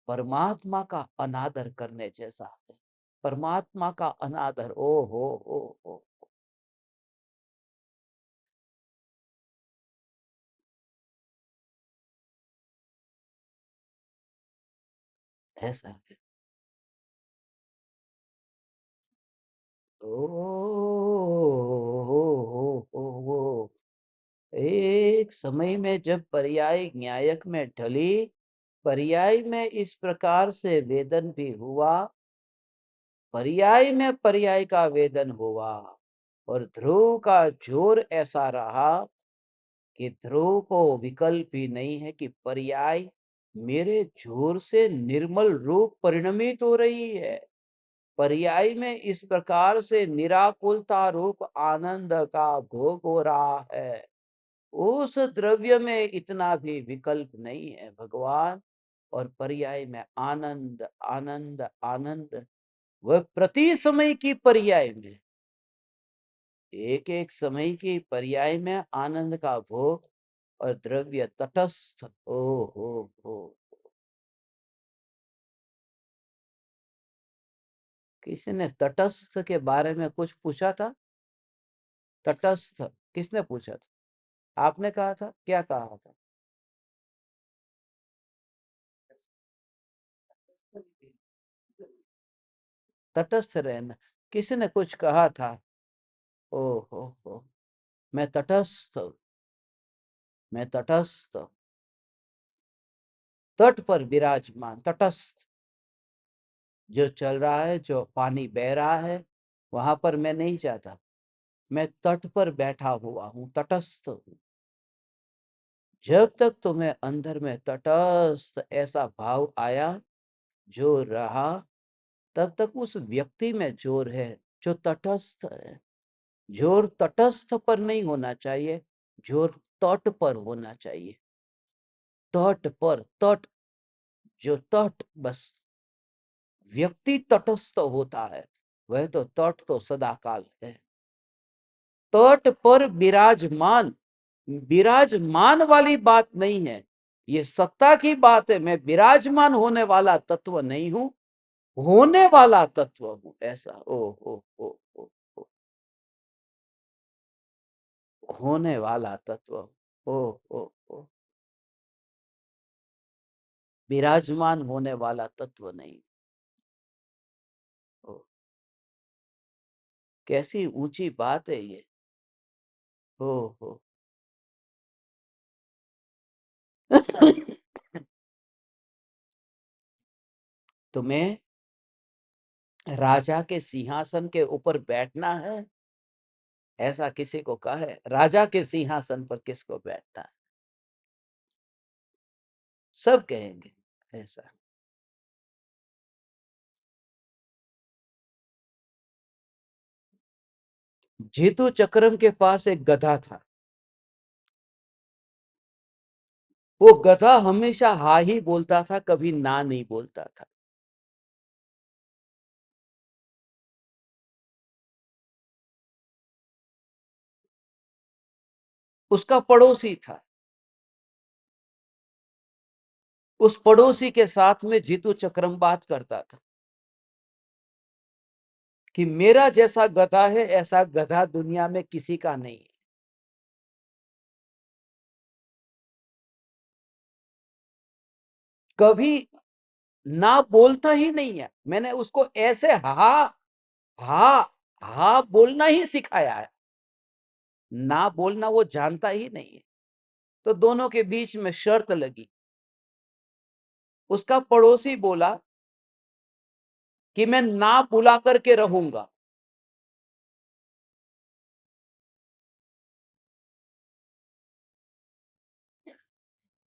परमात्मा का अनादर करने जैसा है। परमात्मा का अनादर, ओ ऐसा है। ओ एक समय में जब पर्याय न्यायक में ढली, पर्याय में इस प्रकार से वेदन भी हुआ, पर्याय में पर्याय का वेदन हुआ। और ध्रुव का जोर ऐसा रहा कि ध्रुव को विकल्प ही नहीं है कि पर्याय मेरे जोर से निर्मल रूप परिणमित हो रही है। पर्याय में इस प्रकार से निराकुलता रूप आनंद का भोग हो रहा है। उस द्रव्य में इतना भी विकल्प नहीं है भगवान। और पर्याय में आनंद आनंद आनंद, वह प्रति समय की पर्याय में, एक एक समय की पर्याय में आनंद का भोग और द्रव्य तटस्थ। ओ हो, किसी ने तटस्थ के बारे में कुछ पूछा था? तटस्थ किसने पूछा था? आपने कहा था? क्या कहा था? तटस्थ रहना, किसी ने कुछ कहा था। ओ हो, मैं तटस्थ, मैं तटस्थ, तट पर विराजमान, तटस्थ। जो चल रहा है, जो पानी बह रहा है, वहां पर मैं नहीं जाता। मैं तट पर बैठा हुआ हूं, तटस्थ हूं। जब तक तुम्हें अंदर में तटस्थ ऐसा भाव आया, जो रहा, तब तक उस व्यक्ति में जोर है जो तटस्थ है। जोर तटस्थ पर नहीं होना चाहिए, जोर तट पर होना चाहिए। तट पर, तट, जो तट, बस व्यक्ति तटस्थ होता है, वह तो तट तो सदाकाल है। तट पर विराजमान, विराजमान वाली बात नहीं है, ये सत्ता की बात है। मैं विराजमान होने वाला तत्व नहीं हूं, होने वाला तत्व हूं, ऐसा। ओ, ओ, होने वाला तत्व। ओ ओ ओ विराजमान होने वाला तत्व नहीं। ओ, कैसी ऊंची बात है ये। ओ हो। तुम्हें राजा के सिंहासन के ऊपर बैठना है, ऐसा किसी को कहा है? राजा के सिंहासन पर किसको बैठना है? सब कहेंगे ऐसा। जीतू चक्रम के पास एक गधा था। वो गधा हमेशा हा ही बोलता था, कभी ना नहीं बोलता था। उसका पड़ोसी था। उस पड़ोसी के साथ में जीतू चक्रम बात करता था कि मेरा जैसा गधा है, ऐसा गधा दुनिया में किसी का नहीं है। कभी ना बोलता ही नहीं है। मैंने उसको ऐसे हा हा बोलना ही सिखाया है, ना बोलना वो जानता ही नहीं है। तो दोनों के बीच में शर्त लगी। उसका पड़ोसी बोला कि मैं ना बुला करके रहूंगा।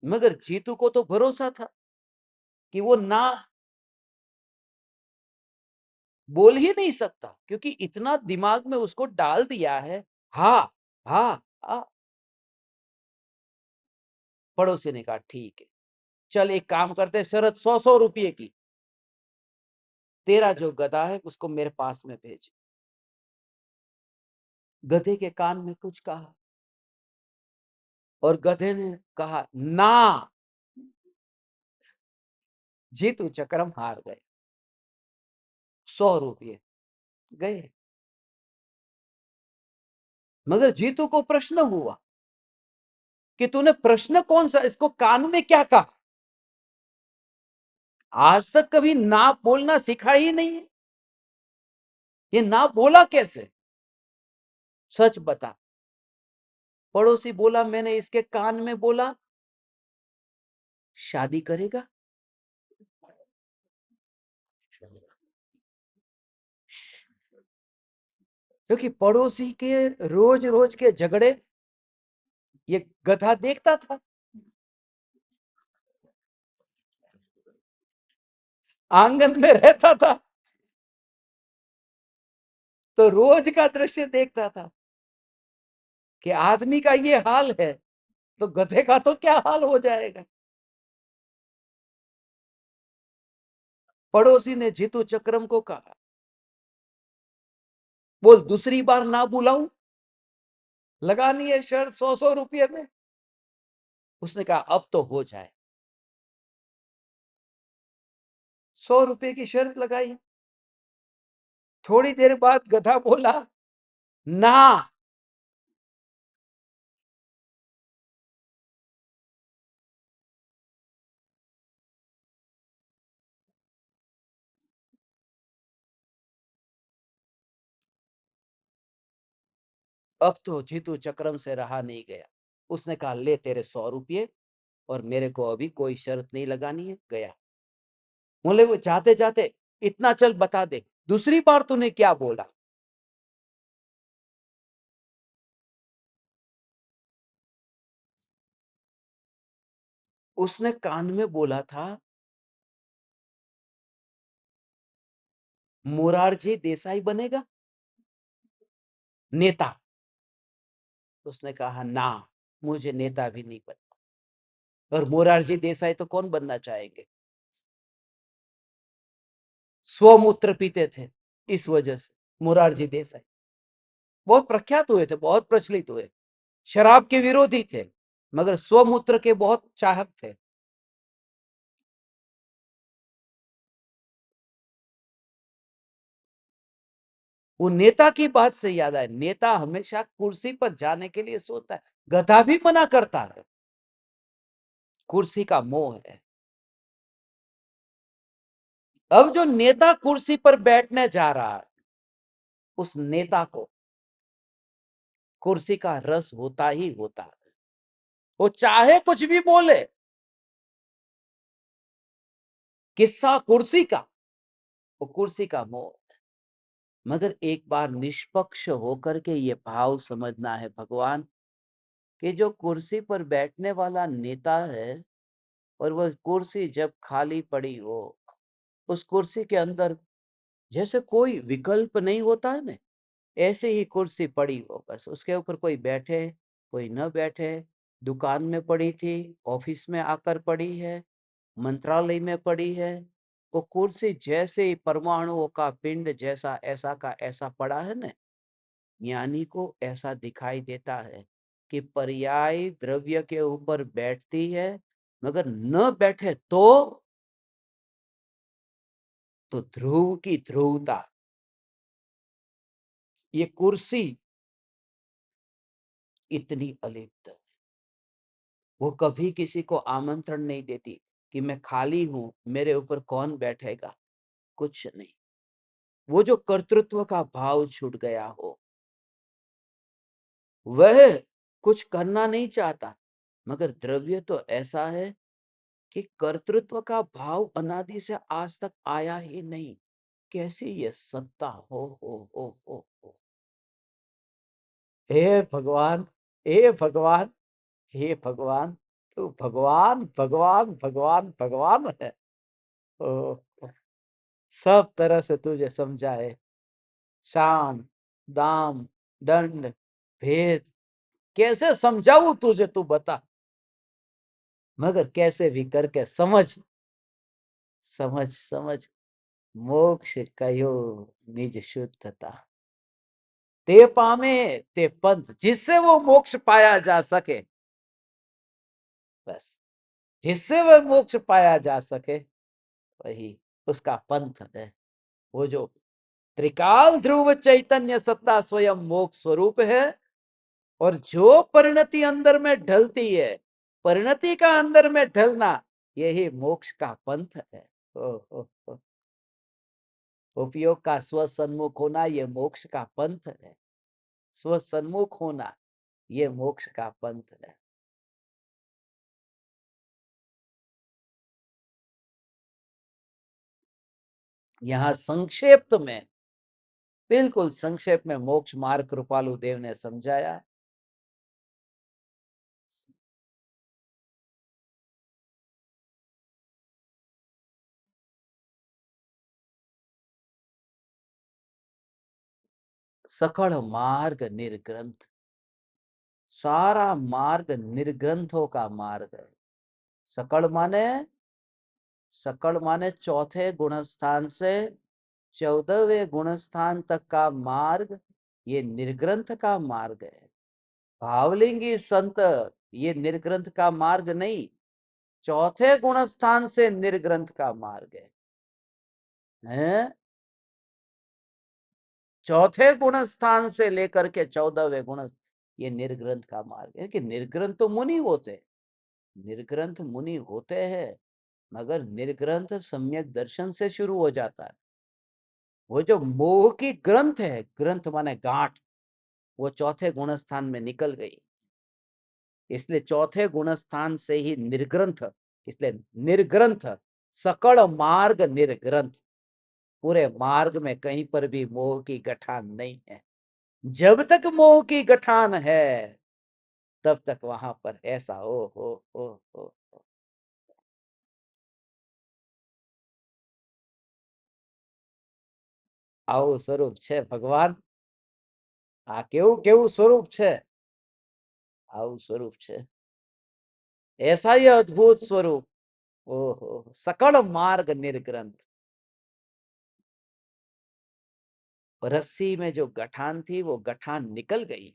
मगर जीतू को तो भरोसा था कि वो ना बोल ही नहीं सकता, क्योंकि इतना दिमाग में उसको डाल दिया है। हा हा हा। पड़ोसी ने कहा ठीक है, चल एक काम करते हैं, शरत 100-100 रुपये की। तेरा जो गधा है उसको मेरे पास में भेज। गधे के कान में कुछ कहा और गधे ने कहा ना। जीतू चक्रम हार गए। 100 रुपये गए। मगर जीतू को प्रश्न हुआ कि तूने प्रश्न कौन सा, इसको कान में क्या कहा? आज तक कभी ना बोलना सिखा ही नहीं है, ये ना बोला कैसे? सच बता। पड़ोसी बोला मैंने इसके कान में बोला शादी करेगा। क्योंकि पड़ोसी के रोज रोज के झगड़े ये गधा देखता था, आंगन में रहता था, तो रोज का दृश्य देखता था कि आदमी का ये हाल है, तो गधे का तो क्या हाल हो जाएगा। पड़ोसी ने जीतू चक्रम को कहा, बोल दूसरी बार ना बुलाऊं, लगानी है शर्त 100-100 रुपये में। उसने कहा अब तो हो जाए। 100 रुपये की शर्त लगाई। थोड़ी देर बाद गधा बोला, ना। अब तो जीतू चक्रम से रहा नहीं गया। उसने कहा, ले तेरे 100 रुपये, और मेरे को अभी कोई शर्त नहीं लगानी है। गया। बोले, वो जाते जाते, इतना चल बता दे, दूसरी बार तूने क्या बोला? उसने कान में बोला था, मोरारजी देसाई बनेगा नेता। उसने कहा, ना, मुझे नेता भी नहीं बनना। और मोरारजी देसाई तो कौन बनना चाहेंगे? स्वमूत्र पीते थे, इस वजह से मोरारजी देसाई बहुत प्रख्यात हुए थे, बहुत प्रचलित हुए। शराब के विरोधी थे, मगर स्वमूत्र के बहुत चाहक थे। वो नेता की बात से याद आया, नेता हमेशा कुर्सी पर जाने के लिए सोता है, गधा भी मना करता है। कुर्सी का मोह है। अब जो नेता कुर्सी पर बैठने जा रहा है, उस नेता को कुर्सी का रस होता ही होता है। वो चाहे कुछ भी बोले, किस्सा कुर्सी का, वो कुर्सी का मोह है। मगर एक बार निष्पक्ष होकर के ये भाव समझना है भगवान, कि जो कुर्सी पर बैठने वाला नेता है, और वह कुर्सी जब खाली पड़ी हो, उस कुर्सी के अंदर जैसे कोई विकल्प नहीं होता है ना, ऐसे ही कुर्सी पड़ी हो, बस उसके ऊपर कोई बैठे, कोई न बैठे। दुकान में पड़ी थी, ऑफिस में आकर पड़ी है, मंत्रालय में पड़ी है। वो कुर्सी जैसे ही परमाणुओं का पिंड जैसा ऐसा का ऐसा पड़ा है ना, ज्ञानी को ऐसा दिखाई देता है कि पर्याय द्रव्य के ऊपर बैठती है, मगर न बैठे तो ध्रुव की ध्रुवता। ये कुर्सी इतनी अलिप्त है, वो कभी किसी को आमंत्रण नहीं देती कि मैं खाली हूं, मेरे ऊपर कौन बैठेगा। कुछ नहीं। वो जो कर्तृत्व का भाव छूट गया हो, वह कुछ करना नहीं चाहता। मगर द्रव्य तो ऐसा है कि कर्तृत्व का भाव अनादि से आज तक आया ही नहीं। कैसी ये सत्ता हो। हे भगवान, हे भगवान, हे भगवान, तू भगवान भगवान भगवान भगवान है। ओ, सब तरह से तुझे समझाए, साम दाम दंड भेद, कैसे समझाऊं तुझे, तू बता। मगर कैसे भी करके समझ, समझ समझ। मोक्ष कयो निज शुद्धता, ते पामे ते पंथ, जिससे वो मोक्ष पाया जा सके। बस, जिससे वह मोक्ष पाया जा सके, वही उसका पंथ है। वो जो त्रिकाल ध्रुव चैतन्य सत्ता स्वयं मोक्ष स्वरूप है। और जो परिणति अंदर में ढलती है, परिणति का अंदर में ढलना, यही मोक्ष का पंथ है। ओ। उपयोग का स्वसन्मुख होना, ये मोक्ष का पंथ है। स्वसन्मुख होना, ये मोक्ष का पंथ है। यहां संक्षेप में, बिल्कुल संक्षेप में मोक्ष मार्ग कृपालु देव ने समझाया। सकल मार्ग निर्ग्रंथ, सारा मार्ग निर्ग्रंथों का मार्ग है। सकल माने, सकल माने चौथे गुणस्थान से 14वें गुणस्थान तक का मार्ग, ये निर्ग्रंथ का मार्ग है। भावलिंगी संत, ये निर्ग्रंथ का मार्ग नहीं, चौथे गुणस्थान से निर्ग्रंथ का मार्ग है। हैं? चौथे गुण स्थान से लेकर के 14वें गुण, ये निर्ग्रंथ का मार्ग है। कि निर्ग्रंथ तो मुनि होते हैं, निर्ग्रंथ मुनि होते हैं, मगर निर्ग्रंथ सम्यक दर्शन से शुरू हो जाता है। वो जो मोह की ग्रंथ है, ग्रंथ माने गांठ, वो चौथे गुण स्थान में निकल गई। इसलिए चौथे गुण स्थान से ही निर्ग्रंथ, इसलिए निर्ग्रंथ सकल मार्ग निर्ग्रंथ। पूरे मार्ग में कहीं पर भी मोह की गठान नहीं है। जब तक मोह की गठान है, तब तक वहां पर ऐसा हो। આવું સ્વરૂપ છે ભગવાન, આ કેવું કેવું સ્વરૂપ છે, આવું સ્વરૂપ છે, ऐसा ही अद्भुत स्वरूप। ओहो, सकल मार्ग निर्ग्रंथ। रस्सी में जो गठान थी, वो गठान निकल गई।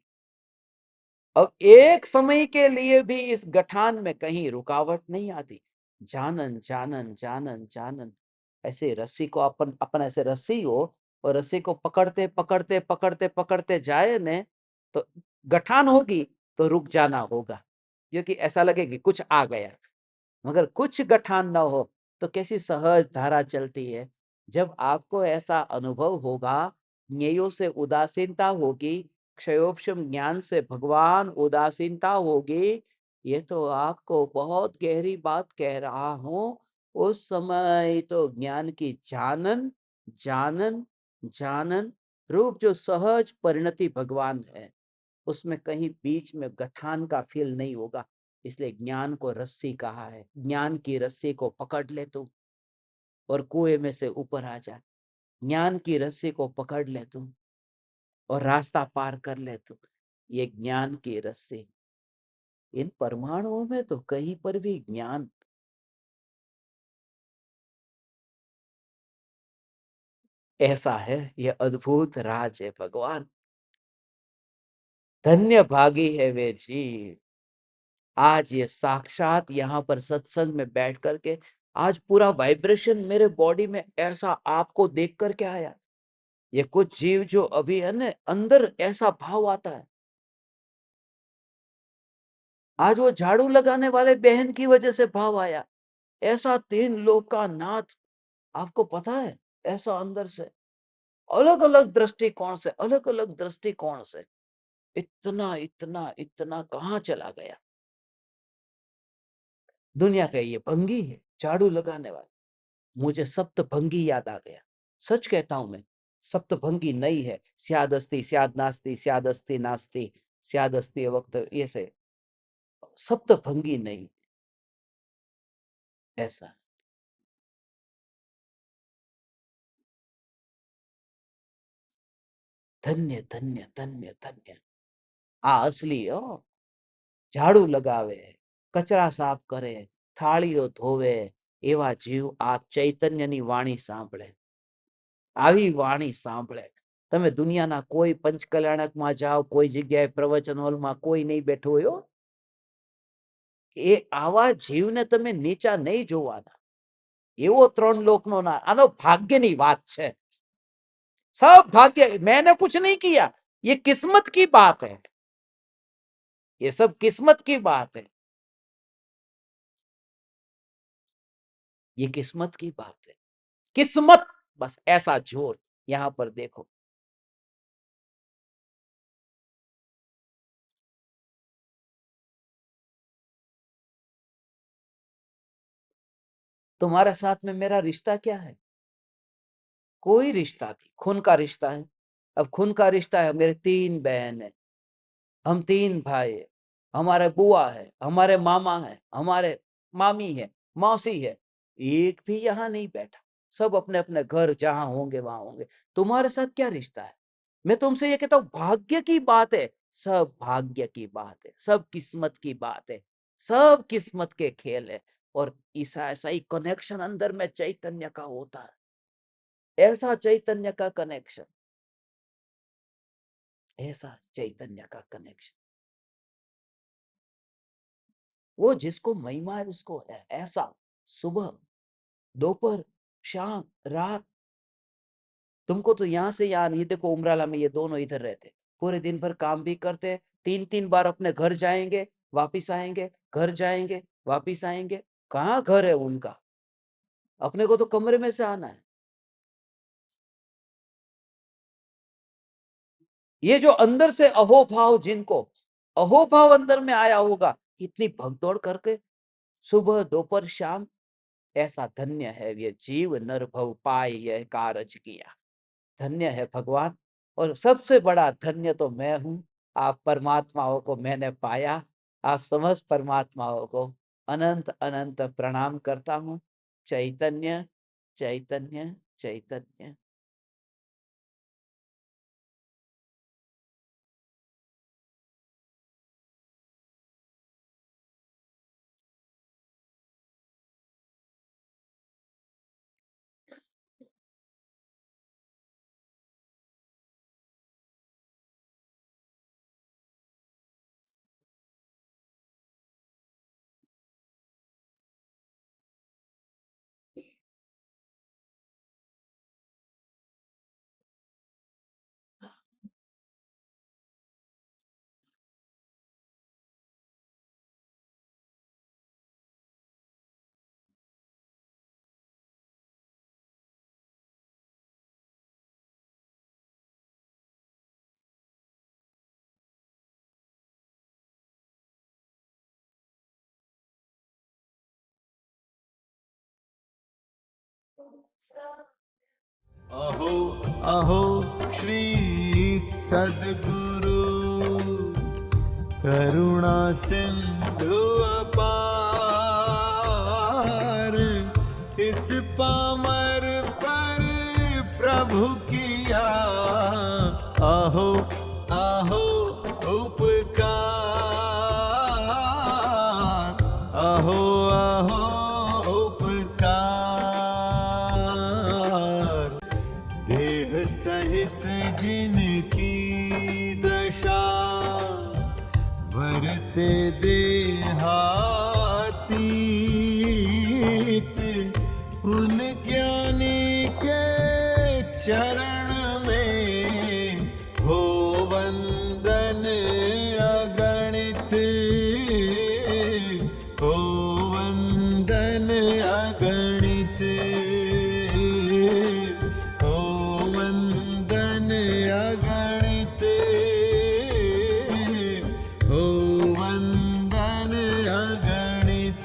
अब एक समय के लिए भी इस गठान में कहीं रुकावट नहीं आती। जानन जानन जानन जानन, ऐसे रस्सी को अपन अपन ऐसे रस्सी हो, और रस्सी को पकड़ते पकड़ते पकड़ते पकड़ते जाए ने, तो गठान होगी तो रुक जाना होगा, क्योंकि ऐसा लगे कि कुछ आ गया। मगर कुछ गठान ना हो तो कैसी सहज धारा चलती है। जब आपको ऐसा अनुभव होगा, ज्ञेयों से उदासीनता होगी, क्षयोपशम ज्ञान से भगवान उदासीनता होगी, ये तो आपको बहुत गहरी बात कह रहा हूं। उस समय तो ज्ञान की जानन जानन जानन रूप जो सहज परिणति भगवान है, उसमें कहीं बीच में गठान का फील नहीं होगा। इसलिए ज्ञान को रस्सी कहा है। ज्ञान की रस्सी को पकड़ ले तू और कुएं में से ऊपर आ जा। ज्ञान की रस्सी को पकड़ ले तू और रास्ता पार कर ले तू। ये ज्ञान की रस्सी, इन परमाणुओं में तो कहीं पर भी ज्ञान, ऐसा है। ये अद्भुत राज है भगवान। धन्य भागी है वे जीव, आज ये साक्षात यहाँ पर सत्संग में बैठ करके, आज पूरा वाइब्रेशन मेरे बॉडी में ऐसा आपको देख करके आया। ये कुछ जीव जो अभी है ना, अंदर ऐसा भाव आता है। आज वो झाड़ू लगाने वाले बहन की वजह से भाव आया। ऐसा तीन लोक का नाथ, आपको पता है, ऐसा अंदर से अलग अलग दृष्टिकोण से, अलग अलग दृष्टिकोण से इतना इतना इतना कहाँ चला गया। दुनिया का ये भंगी है, झाड़ू लगाने वाला। मुझे सप्तभंगी याद आ गया। सच कहता हूं मैं, सप्तभंगी नहीं है। स्याद अस्ति स्याद नास्ति, स्याद अस्ति नास्ति, स्याद अस्ति वक्त, ये से सप्तभंगी नहीं, ऐसा। धन्य धन्य धन्य धन्य, आ असली हो। झाड़ू लगावे, कचरा साफ करे, थाळीओ धोवे, एवा जीव आ चैतन्यनी वाणी सांभळे। આવી વાણી સાંભળે। તમે દુનિયાના કોઈ પંચકલ્યાણકમાં જાઓ, કોઈ જગ્યાએ પ્રવચન હોલમાં કોઈ નહીં બેઠું હોય હો। એ આવા જીવને તમે નીચા નહીં જોવાના। એવો ત્રણ લોકનો ના, આનો ભાગ્યની વાત છે। सब भाग्य, मैंने कुछ नहीं किया, ये किस्मत की बात है। ये सब किस्मत की बात है। ये किस्मत की बात है। किस्मत, बस ऐसा जोर। यहां पर देखो, तुम्हारे साथ में मेरा रिश्ता क्या है? कोई रिश्ता नहीं। खून का रिश्ता है। अब खून का रिश्ता है, मेरे तीन बहन है, हम तीन भाई है, हमारे बुआ है, हमारे मामा है, हमारे मामी है, मौसी है। एक भी यहाँ नहीं बैठा। सब अपने अपने घर जहां होंगे वहां होंगे। तुम्हारे साथ क्या रिश्ता है? मैं तुमसे ये कहता हूं, भाग्य की बात है। सब भाग्य की बात है, सब किस्मत की बात है, सब किस्मत के खेल है। और ऐसा ऐसा ही कनेक्शन अंदर में चैतन्य का होता है। ऐसा चैतन्य का कनेक्शन, ऐसा चैतन्य का कनेक्शन। वो जिसको महिमा है उसको है। ऐसा सुबह, दोपहर, शाम, रात, तुमको तो यहाँ से यहाँ नहीं, देखो उमराला में ये दोनों इधर रहते, पूरे दिन भर काम भी करते, 3-3 बार अपने घर जाएंगे, वापिस आएंगे, घर जाएंगे, वापिस आएंगे। कहाँ घर है उनका? अपने को तो कमरे में से आना है। ये जो अंदर से अहोभाव, जिनको अहोभाव अंदर में आया होगा, इतनी भगदौड़ करके सुबह दोपहर शाम, ऐसा धन्य है ये जीव नर भव पाई यह कारज किया। धन्य है भगवान, और सबसे बड़ा धन्य तो मैं हूं। आप परमात्माओं को मैंने पाया, आप समस्त परमात्माओं को अनंत अनंत प्रणाम करता हूं। चैतन्य चैतन्य चैतन्य। अहो अहो श्री सद्गुरु करुणा सिंधु अपार, इस पामर पर प्रभु किया अहो अहो उपकार, अहो अहो उपकार। देह सहित जिनकी दशा, वरते देहातीत, उन ज्ञानी के चरण में हो वंदन अगणित, हो वंदन अगणित, हो वंदन अगणित, हो वंदन अगणित।